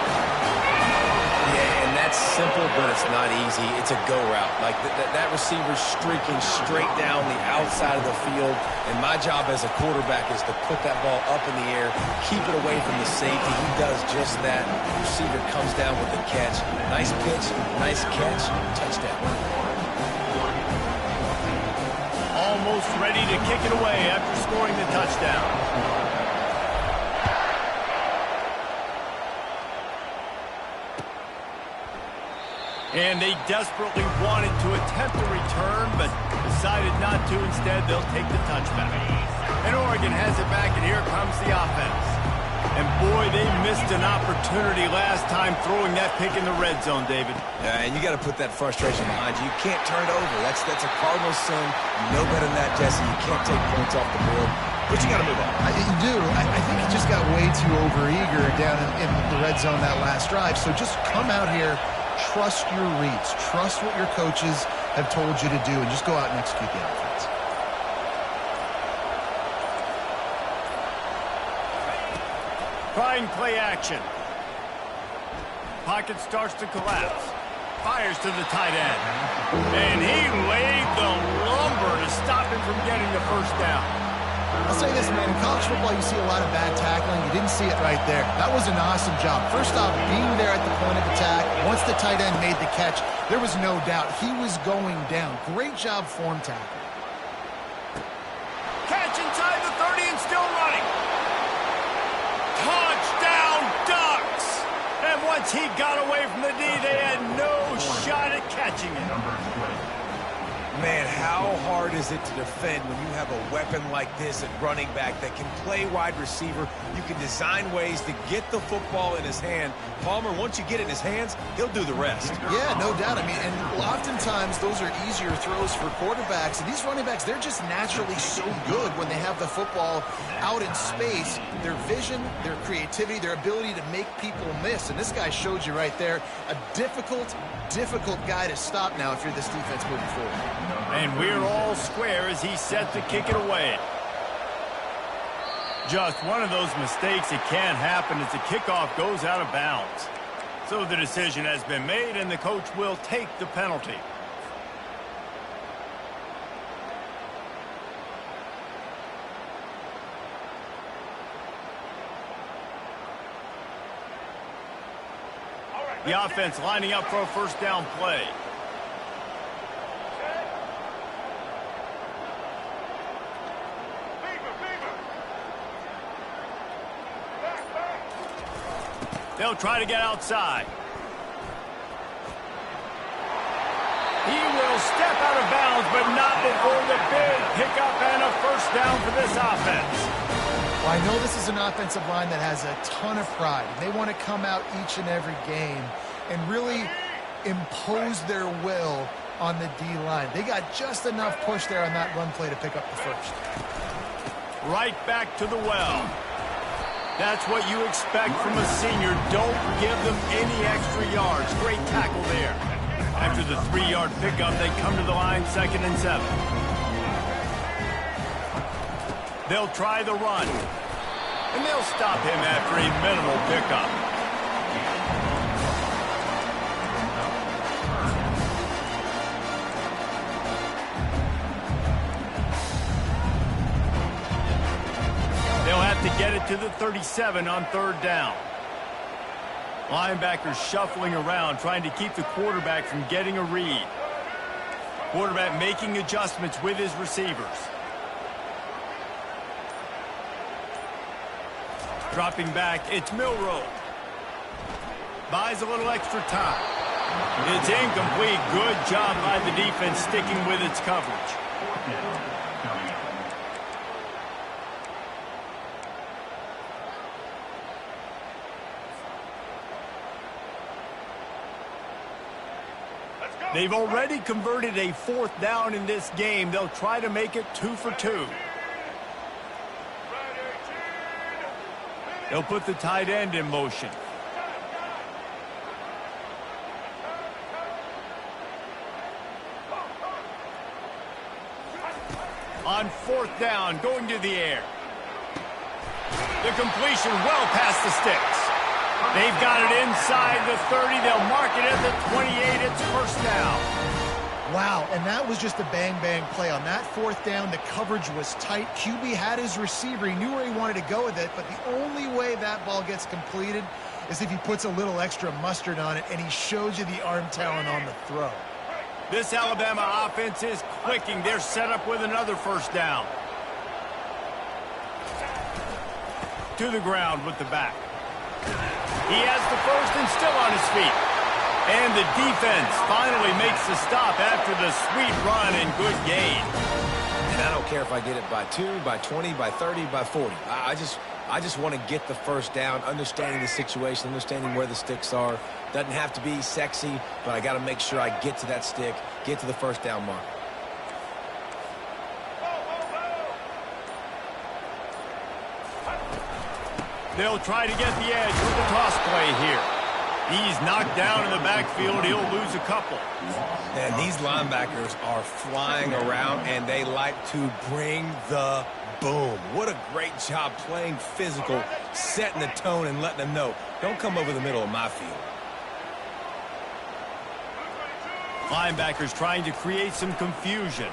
Simple, but it's not easy. It's a go route. Like that receiver's streaking straight down the outside of the field, and my job as a quarterback is to put that ball up in the air, keep it away from the safety. He does just that. The receiver comes down with the catch. Nice pitch, nice catch, touchdown. Almost ready to kick it away after scoring the touchdown. And they desperately wanted to attempt a return, but decided not to. Instead, they'll take the touchback. And Oregon has it back, and here comes the offense. And boy, they missed an opportunity last time throwing that pick in the red zone, David. Yeah, and you got to put that frustration behind you. You can't turn it over. That's a Cardinal sin. You know better than that, Jesse. You can't take points off the board. But you got to move on. You do. I think he just got way too overeager down in the red zone that last drive. So just come out here. Trust your reads. Trust what your coaches have told you to do, and just go out and execute the offense. Trying play action. Pocket starts to collapse. Fires to the tight end. And he laid the lumber to stop him from getting the first down. I'll say this, man. In college football, you see a lot of bad tackling. You didn't see it right there. That was an awesome job. First off, being there at the point of attack. Once the tight end made the catch, there was no doubt he was going down. Great job form tackle. Catch inside the 30 and still running. Touchdown, Ducks! And once he got away from the D, they had no shot at catching him. Man, how hard is it to defend when you have a weapon like this at running back that can play wide receiver? You can design ways to get the football in his hand. Palmer, once you get it in his hands, he'll do the rest. Yeah, no doubt. I mean, and oftentimes those are easier throws for quarterbacks. And these running backs, they're just naturally so good when they have the football out in space. Their vision, their creativity, their ability to make people miss. And this guy showed you right there a difficult guy to stop now if you're this defense moving forward. And we're all square as he's set to kick it away. Just one of those mistakes that can happen as the kickoff goes out of bounds. So the decision has been made, and the coach will take the penalty. The offense lining up for a first down play. They'll try to get outside. He will step out of bounds, but not before the big pickup and a first down for this offense. Well, I know this is an offensive line that has a ton of pride. They want to come out each and every game and really impose their will on the D-line. They got just enough push there on that run play to pick up the first. Right back to the well. That's what you expect from a senior. Don't give them any extra yards. Great tackle there. After the 3-yard pickup, they come to the line 2nd and 7. They'll try the run. And they'll stop him after a minimal pickup. They'll have to get it to the 37 on 3rd down. Linebackers shuffling around, trying to keep the quarterback from getting a read. Quarterback making adjustments with his receivers. Dropping back, it's Milroe. Buys a little extra time. It's incomplete. Good job by the defense sticking with its coverage. They've already converted a 4th down in this game. They'll try to make it 2 for 2. They'll put the tight end in motion. On 4th down, going to the air. The completion well past the sticks. They've got it inside the 30. They'll mark it at the 28. It's 1st down. Wow, and that was just a bang-bang play. On that 4th down, the coverage was tight. QB had his receiver. He knew where he wanted to go with it, but the only way that ball gets completed is if he puts a little extra mustard on it, and he shows you the arm talent on the throw. This Alabama offense is clicking. They're set up with another 1st down. To the ground with the back. He has the 1st and still on his feet. And the defense finally makes the stop after the sweet run and good gain. And I don't care if I get it by 2, by 20, by 30, by 40. I just want to get the 1st down, understanding the situation, understanding where the sticks are. Doesn't have to be sexy, but I got to make sure I get to that stick, get to the 1st down mark. They'll try to get the edge with the toss play here. He's knocked down in the backfield. He'll lose a couple. And these linebackers are flying around, and they like to bring the boom. What a great job playing physical, setting the tone and letting them know, don't come over the middle of my field. Linebackers trying to create some confusion.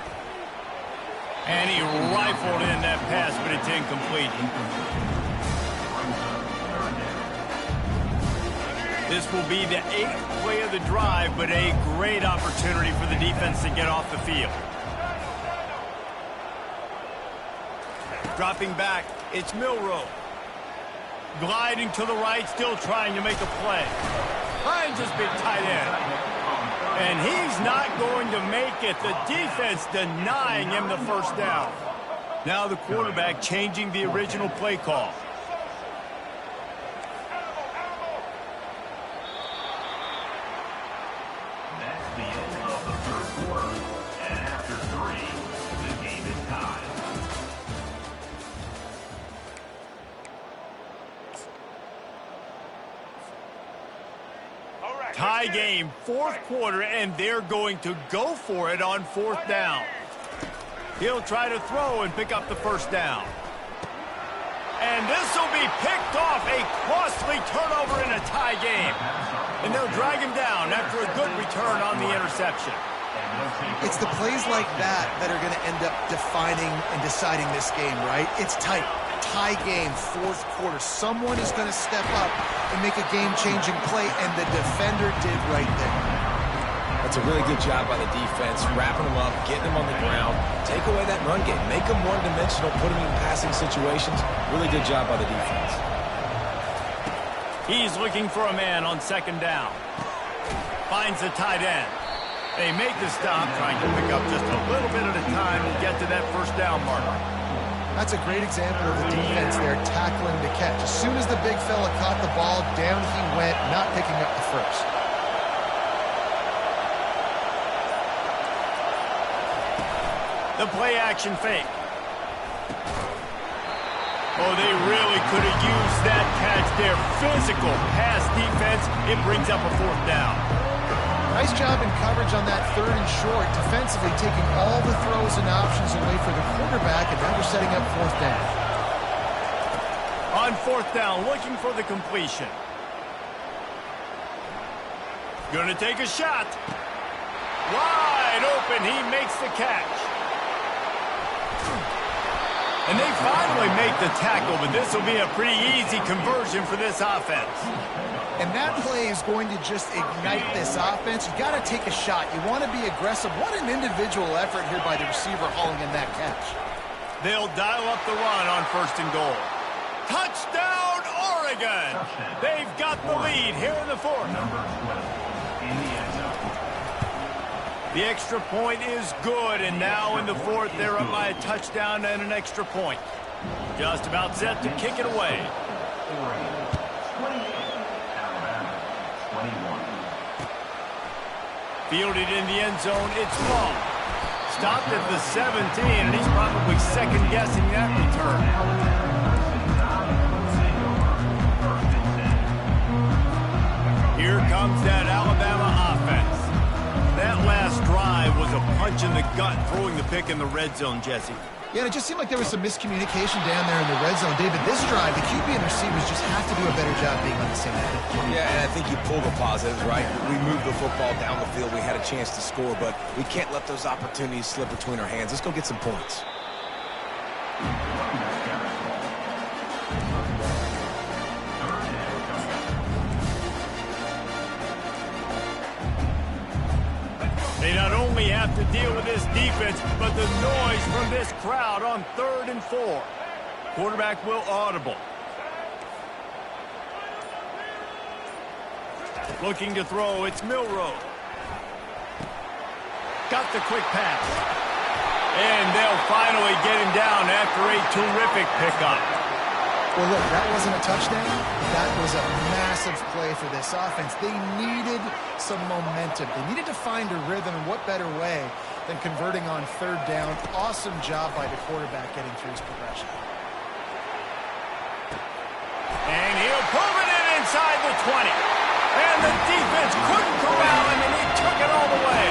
And he rifled in that pass, but it's incomplete. This will be the 8th play of the drive, but a great opportunity for the defense to get off the field. Dropping back, it's Milroe. Gliding to the right, still trying to make a play. Finds his big tight end. And he's not going to make it. The defense denying him the 1st down. Now the quarterback changing the original play call. That's the end of the 3rd quarter. And after 3, the game is tied. Tie game, 4th quarter, and they're going to go for it on 4th down. He'll try to throw and pick up the 1st down. And this will be picked off, a costly turnover in a tie game. And they'll drag him down after a good return on the interception. It's the plays like that that are going to end up defining and deciding this game, right? It's tight. Tie game, 4th quarter. Someone is going to step up and make a game-changing play, and the defender did right there. That's a really good job by the defense, wrapping them up, getting them on the ground, take away that run game, make them one-dimensional, put them in passing situations. Really good job by the defense. He's looking for a man on 2nd down. Finds the tight end. They make the stop, trying to pick up just a little bit at a time and get to that 1st down marker. That's a great example of the defense there tackling the catch. As soon as the big fella caught the ball, down he went, not picking up the 1st. The play action fake. Oh, they really could have used that catch there. Physical pass defense. It brings up a 4th down. Nice job in coverage on that 3rd and short, defensively taking all the throws and options away for the quarterback, and now they're setting up 4th down. On 4th down, looking for the completion. Gonna take a shot. Wide open, he makes the catch. And they finally make the tackle, but this will be a pretty easy conversion for this offense. And that play is going to just ignite this offense. You got to take a shot. You want to be aggressive. What an individual effort here by the receiver hauling in that catch. They'll dial up the run on 1st and goal. Touchdown, Oregon! They've got the lead here in the 4th. Number 12 in the end zone. The extra point is good, and now in the 4th, they're up by a touchdown and an extra point. Just about set to kick it away. Fielded in the end zone, it's long. Stopped at the 17, and he's probably second-guessing that return. Here comes that Alabama offense. That last drive was a punch in the gut, throwing the pick in the red zone, Jesse. Yeah, and it just seemed like there was some miscommunication down there in the red zone. David, this drive, the QB and receivers just have to do a better job being on the same page. Yeah, and I think you pull the positives, right? We moved the football down the field. We had a chance to score, but we can't let those opportunities slip between our hands. Let's go get some points. They not only have to deal with this defense, but the noise from this crowd on 3rd and 4. Quarterback will audible. Looking to throw, it's Milroe. Got the quick pass. And they'll finally get him down after a terrific pickup. Well, look, that wasn't a touchdown. That was a massive play for this offense. They needed some momentum. They needed to find a rhythm, and what better way than converting on 3rd down. Awesome job by the quarterback getting through his progression. And he'll pull it in inside the 20. And the defense couldn't corral him, and he took it all the way.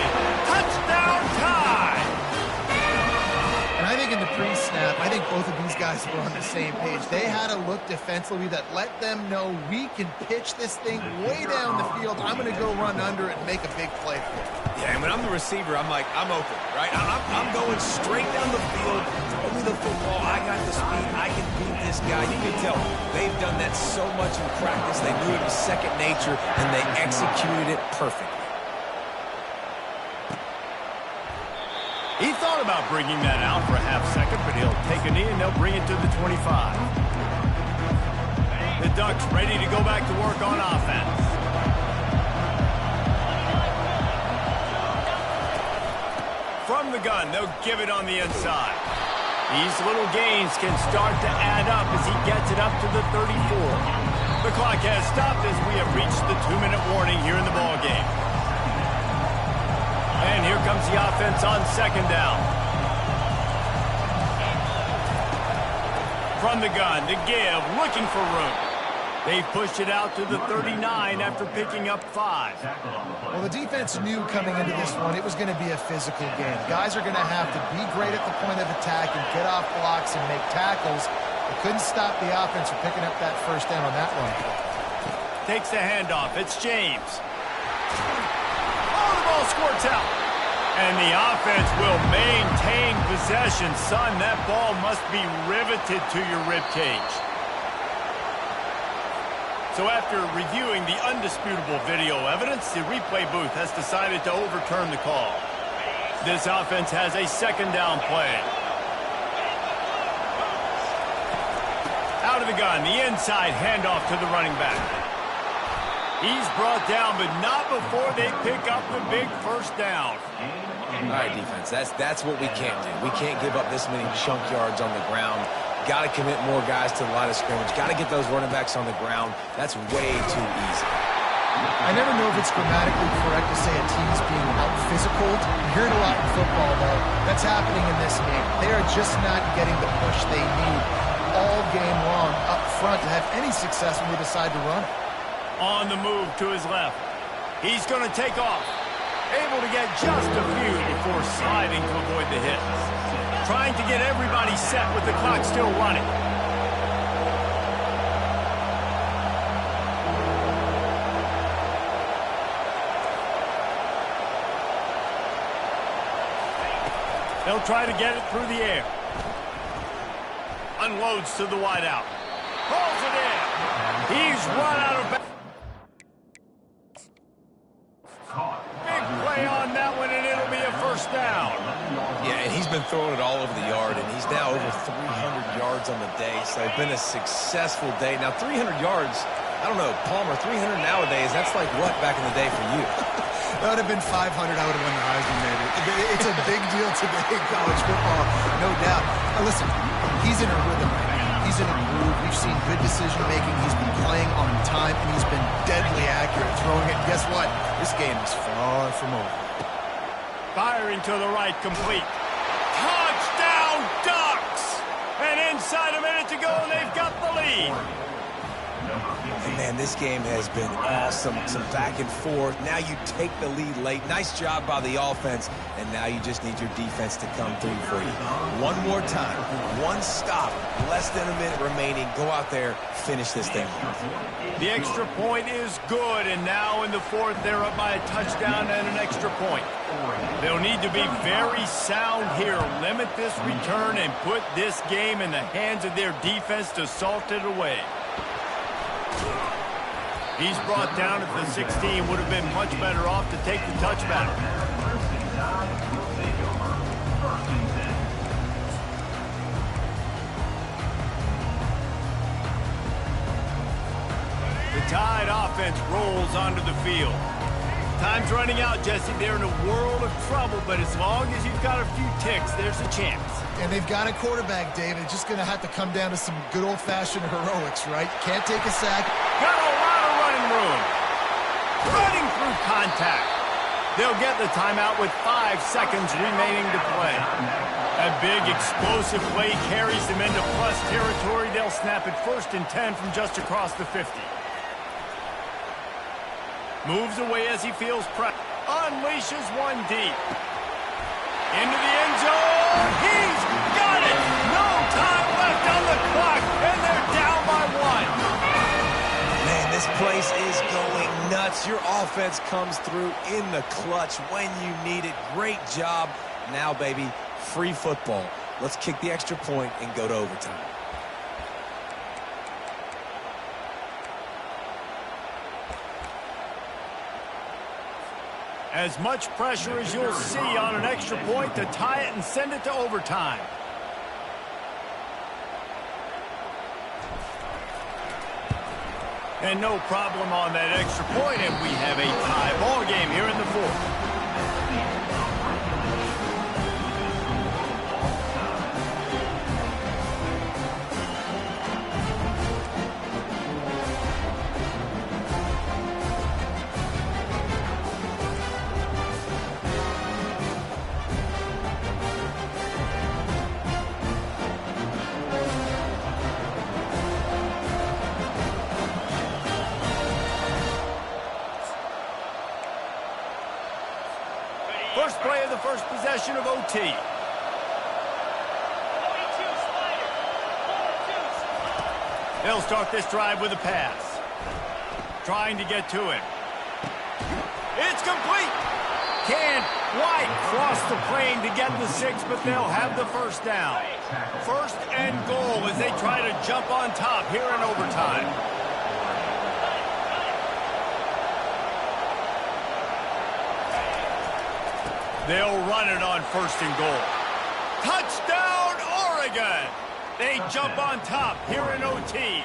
Touchdown tie. And I think in the pre-snap, I think both of these guys were on the same page. They had a look defensively that let them know we can pitch this thing way down the field. I'm going to go run under it and make a big play for it. Yeah, and when I'm the receiver, I'm like, I'm open, right? I'm going straight down the field. Throw me the football. I got the speed. I can beat this guy. You can tell they've done that so much in practice. They knew it was second nature, and they executed it perfectly. He thought about bringing that out for a half second, but he'll take a knee and they'll bring it to the 25. The Ducks ready to go back to work on offense. From the gun, they'll give it on the inside. These little gains can start to add up as he gets it up to the 34. The clock has stopped as we have reached the 2-minute warning here in the ballgame. And here comes the offense on 2nd down. From the gun, to give, looking for room. They pushed it out to the 39 after picking up 5. Well, the defense knew coming into this one it was going to be a physical game. Guys are going to have to be great at the point of attack and get off blocks and make tackles. They couldn't stop the offense from picking up that 1st down on that run. Takes the handoff. It's James. Oh, the ball squirts out. And the offense will maintain possession. Son, that ball must be riveted to your ribcage. So after reviewing the undisputable video evidence, the replay booth has decided to overturn the call. This offense has a 2nd down play. Out of the gun, the inside handoff to the running back. He's brought down, but not before they pick up the big 1st down. All right, defense, that's what we can't do. We can't give up this many chunk yards on the ground. Got to commit more guys to the line of scrimmage. Got to get those running backs on the ground. That's way too easy. I never know if it's grammatically correct to say a team's being out-physical. You hear it a lot in football, though. That's happening in this game. They are just not getting the push they need all game long up front to have any success when they decide to run it. On the move to his left. He's going to take off. Able to get just a few before sliding to avoid the hit. Trying to get everybody set with the clock still running. They'll try to get it through the air. Unloads to the wideout. Pulls it in. He's run out of bounds. Big play on that one, and it'll be a 1st down. Yeah, and he's been throwing it all over the yard, and he's now over 300 yards on the day, so it's been a successful day. Now, 300 yards, I don't know, Palmer, 300 nowadays, that's like what back in the day for you? That would have been 500. I would have won the Heisman, maybe. It's a big deal today in college football, no doubt. Now, listen, he's in a rhythm right now. He's in a groove. We've seen good decision-making. He's been playing on time, and he's been deadly accurate throwing it. Guess what? This game is far from over. Firing to the right, complete. Touchdown, Ducks! And inside a minute to go, and they've got the lead. And man, this game has been awesome. Some back and forth. Now you take the lead late. Nice job by the offense. And now you just need your defense to come through for you. One more time. One stop. Less than a minute remaining. Go out there. Finish this thing. The extra point is good. And now in the fourth, they're up by a touchdown and an extra point. They'll need to be very sound here. Limit this return and put this game in the hands of their defense to salt it away. He's brought down at the 16. Would have been much better off to take the touchback. The Tide offense rolls onto the field. Time's running out, Jesse. They're in a world of trouble, but as long as you've got a few ticks, there's a chance. And they've got a quarterback, David. It's just going to have to come down to some good old-fashioned heroics, right? Can't take a sack. Got a lot of running room. Running through contact. They'll get the timeout with 5 seconds remaining to play. A big explosive play carries them into plus territory. They'll snap it 1st and 10 from just across the 50. Moves away as he feels pressure. Unleashes one deep. Into the end zone. He's got it. No time left on the clock, and they're down by 1. Man, this place is going nuts. Your offense comes through in the clutch when you need it. Great job. Now, baby, free football. Let's kick the extra point and go to overtime. As much pressure as you'll see on an extra point to tie it and send it to overtime. And no problem on that extra point, and we have a tie ball game here in the fourth. First play of the first possession of OT. They'll start this drive with a pass. Trying to get to him. It's complete. Can't quite cross the plane to get the 6, but they'll have the first down. 1st and goal as they try to jump on top here in overtime. They'll run it on 1st and goal. Touchdown, Oregon! They jump on top here in OT.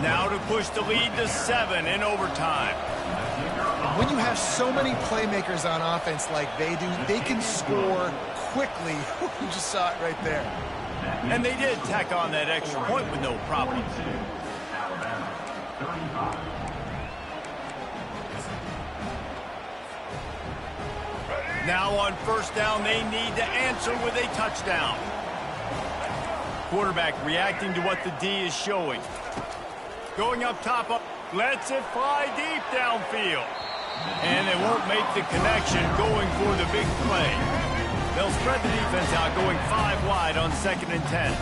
Now to push the lead to 7 in overtime. When you have so many playmakers on offense like they do, they can score quickly. You just saw it right there. And they did tack on that extra point with no problem. Alabama, 35. Now on 1st down, they need to answer with a touchdown. Quarterback reacting to what the D is showing. Going up top, lets it fly deep downfield. And they won't make the connection going for the big play. They'll spread the defense out, going 5 wide on 2nd and 10.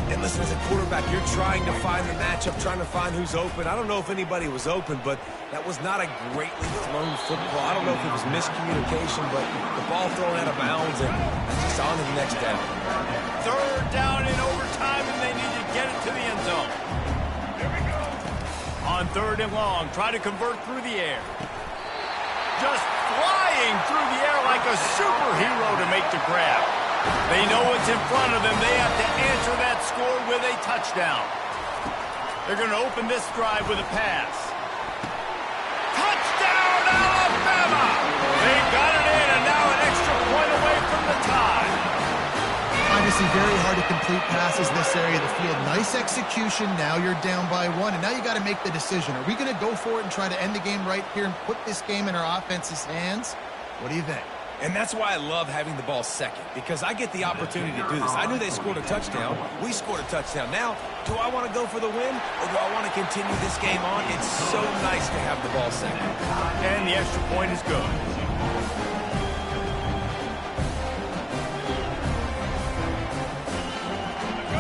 And listen, as a quarterback, you're trying to find the matchup, trying to find who's open. I don't know if anybody was open, but that was not a greatly thrown football. I don't know if it was miscommunication, but the ball thrown out of bounds and just on to the next down. 3rd down in overtime, and they need to get it to the end zone. On 3rd and long, try to convert through the air. Just flying through the air like a superhero to make the grab. They know what's in front of them. They have to answer that score with a touchdown. They're going to open this drive with a pass. Touchdown, Alabama! They got it in, and now an extra point away from the tie. Obviously very hard to complete passes this area of the field. Nice execution. Now you're down by 1, and now you got to make the decision. Are we going to go for it and try to end the game right here and put this game in our offense's hands? What do you think? And that's why I love having the ball second, because I get the opportunity to do this. I knew they scored a touchdown. We scored a touchdown. Now, do I want to go for the win, or do I want to continue this game on? It's so nice to have the ball second. And the extra point is good.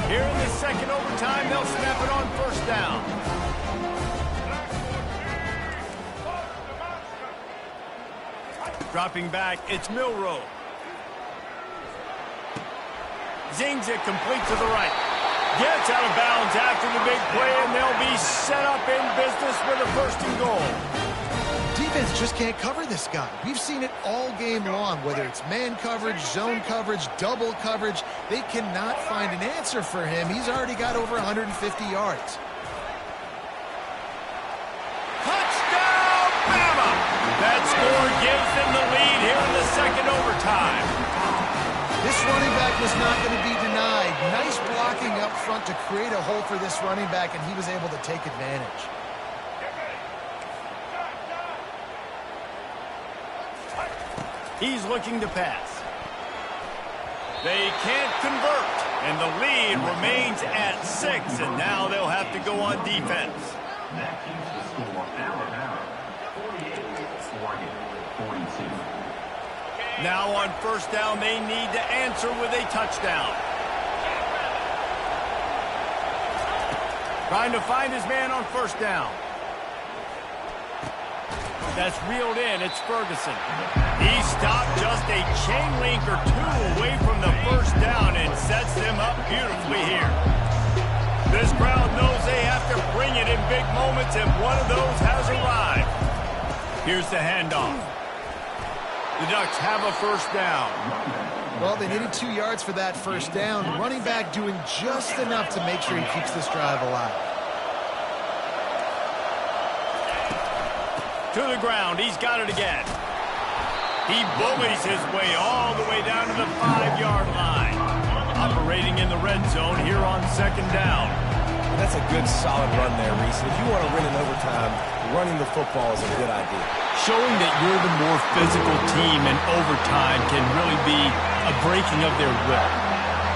Here in the second overtime, they'll snap it on first down. Dropping back, it's Milroe. Zings it complete to the right. Gets out of bounds after the big play, and they'll be set up in business with a first and goal. Defense just can't cover this guy. We've seen it all game long, whether it's man coverage, zone coverage, double coverage. They cannot find an answer for him. He's already got over 150 yards. Touchdown, Bama! That score gives them the lead here in the second overtime. This running back was not going to be denied. Nice blocking up front to create a hole for this running back, and he was able to take advantage. He's looking to pass. They can't convert, and the lead remains at 6, and now they'll have to go on defense. That keeps the score Alabama 48, Oregon 42. Now on first down, they need to answer with a touchdown. Trying to find his man on first down. That's reeled in. It's Ferguson. He stopped just a chain link or two away from the first down and sets them up beautifully here. This crowd knows they have to bring it in big moments, and one of those has arrived. Here's the handoff. The Ducks have a first down. Well, they needed 2 yards for that first down. Running back doing just enough to make sure he keeps this drive alive. To the ground. He's got it again. He bullies his way all the way down to the 5-yard line. Operating in the red zone here on second down. And that's a good, solid run there, Reese. If you want to win in overtime, running the football is a good idea. Showing that you're the more physical team in overtime can really be a breaking of their will.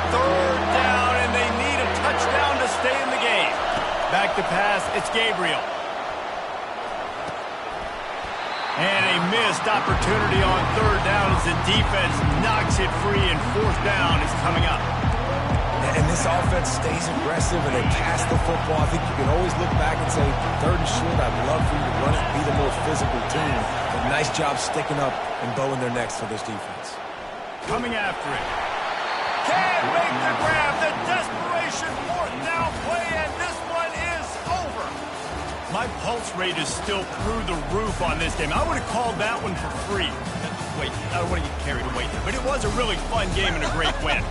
Third down, and they need a touchdown to stay in the game. Back to pass, it's Gabriel. And a missed opportunity on third down as the defense knocks it free, and fourth down is coming up. And this offense stays aggressive and they pass the football. I think you can always look back and say, third and short, I'd love for you to run it, be the more physical team. But nice job sticking up and bowing their necks for this defense. Coming after it. Can't make the grab. The desperation fourth down play, and this one is over. My pulse rate is still through the roof on this game. I would have called that one for free. Wait, I don't want to get carried away here, but it was a really fun game and a great win.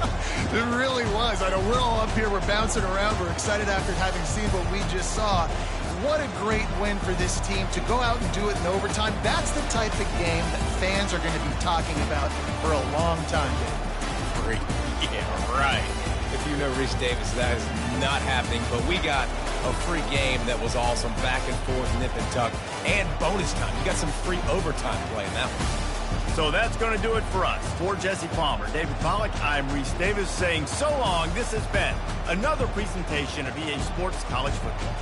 It really was. I know we're all up here, we're bouncing around, we're excited after having seen what we just saw. What a great win for this team to go out and do it in overtime. That's the type of game that fans are going to be talking about for a long time, Dave. Yeah, right. If you know Reese Davis, that is not happening, but we got a free game that was awesome, back and forth, nip and tuck, and bonus time. You got some free overtime play in that one. So that's going to do it for us. For Jesse Palmer, David Pollack, I'm Reese Davis saying so long. This has been another presentation of EA Sports College Football.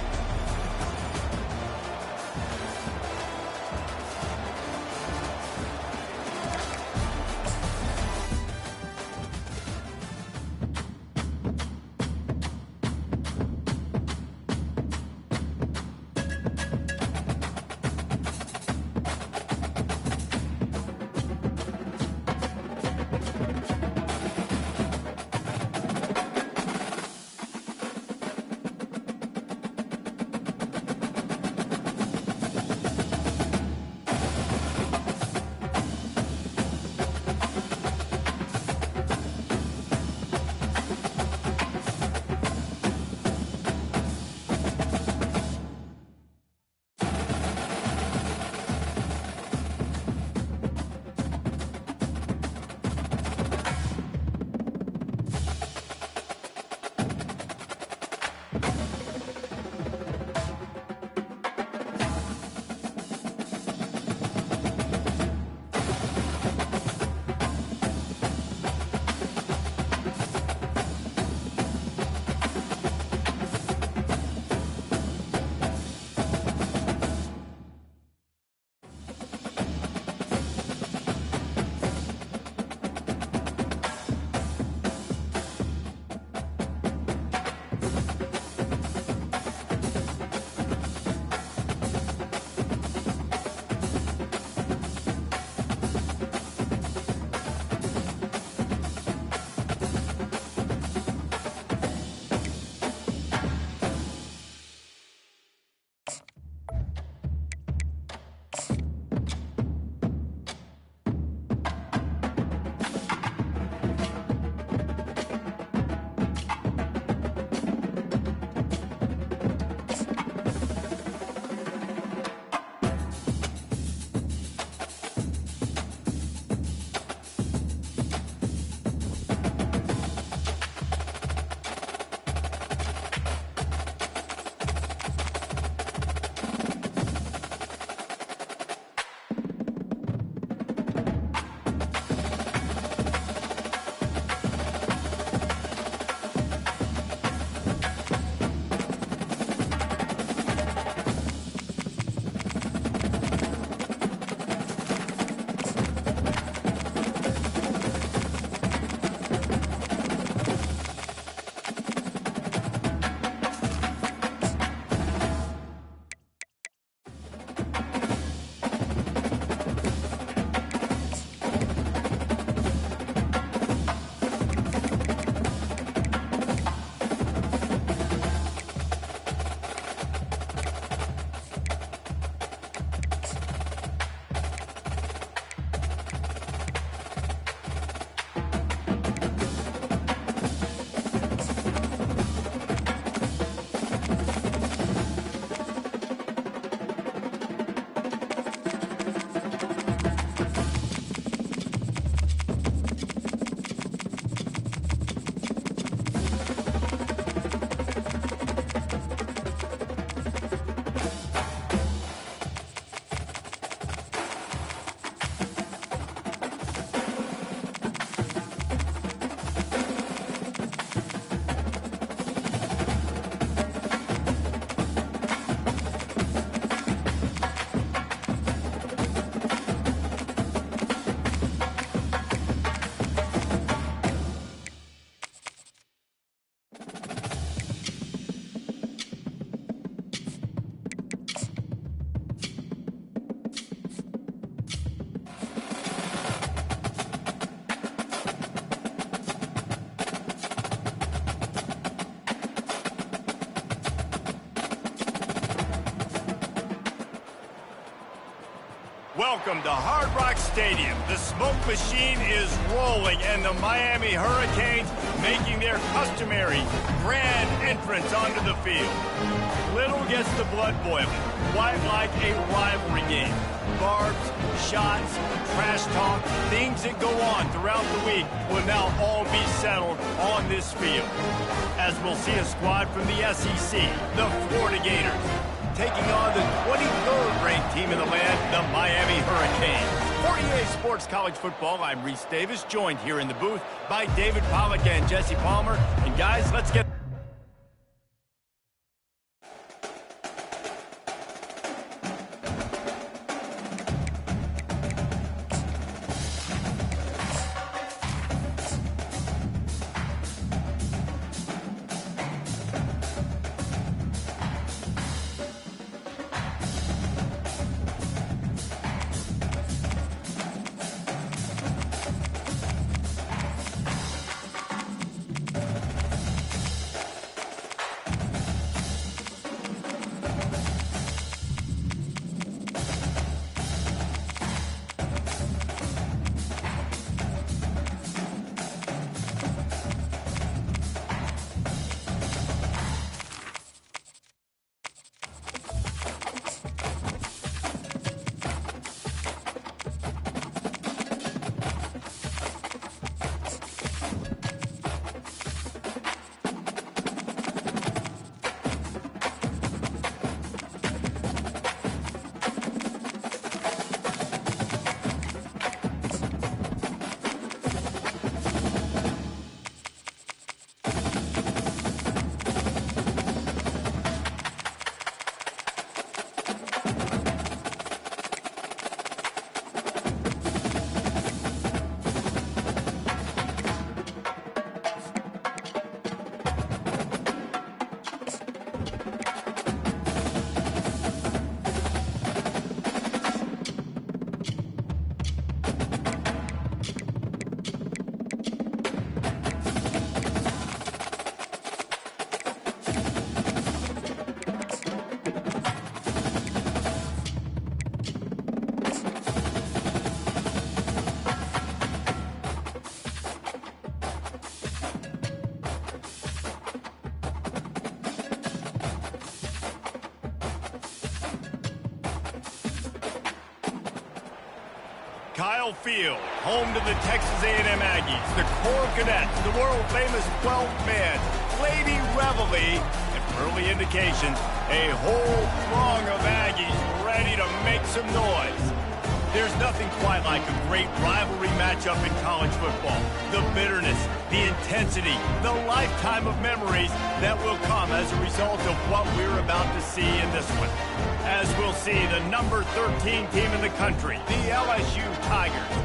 Welcome to Hard Rock Stadium. The smoke machine is rolling, and the Miami Hurricanes making their customary grand entrance onto the field. Little gets the blood boiling, quite like a rivalry game. Barbs, shots, trash talk, things that go on throughout the week will now all be settled on this field. As we'll see a squad from the SEC, the Florida Gators, taking on the 23rd ranked team in the land, the Miami Hurricanes. For EA Sports College Football, I'm Reese Davis, joined here in the booth by David Pollack and Jesse Palmer. And guys, let's get... Kyle Field, home to the Texas A&M Aggies, the Corps Cadets, the world-famous 12th man, Lady Reveille, and early indications, a whole throng of Aggies ready to make some noise. There's nothing quite like a great rivalry matchup in college football. The bitterness, the intensity, the lifetime of memories that will come as a result of what we're about to see in this one. As we'll see, the number 13 team in the country, the LSU Tigers,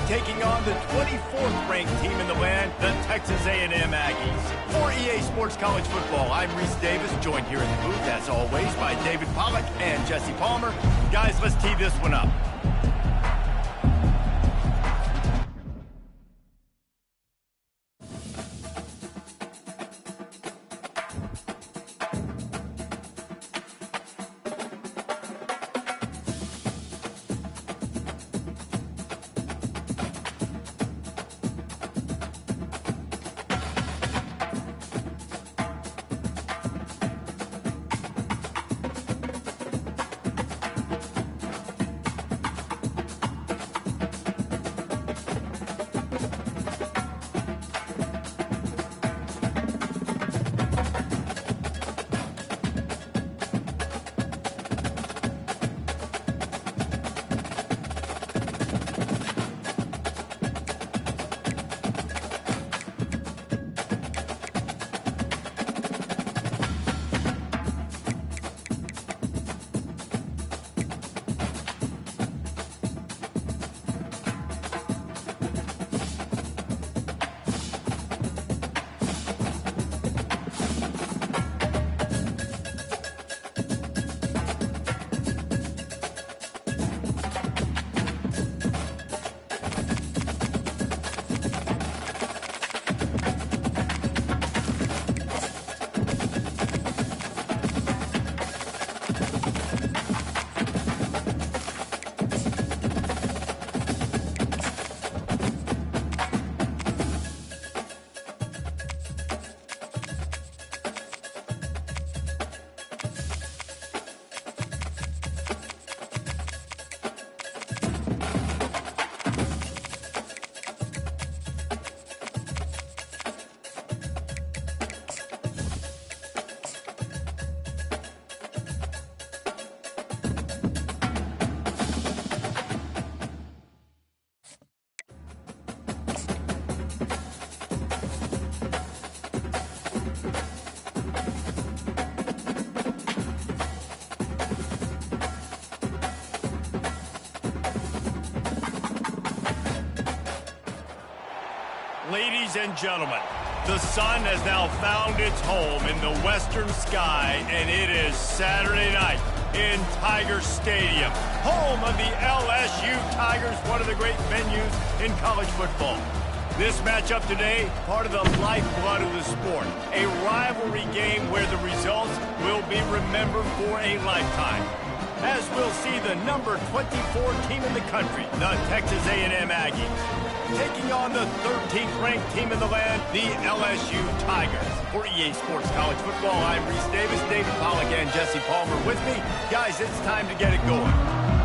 taking on the 24th ranked team in the land, the Texas A&M Aggies. For EA Sports College Football, I'm Reese Davis, joined here in the booth, as always, by David Pollack and Jesse Palmer. Guys, let's tee this one up. Ladies and gentlemen, the sun has now found its home in the western sky, and it is Saturday night in Tiger Stadium, home of the LSU Tigers, one of the great venues in college football. This matchup today, part of the lifeblood of the sport, a rivalry game where the results will be remembered for a lifetime. As we'll see the number 24 team in the country, the Texas A&M Aggies, taking on the 13th ranked team in the land, the LSU Tigers. For EA Sports College Football, I'm Reese Davis, David Pollack, and Jesse Palmer with me. Guys, it's time to get it going.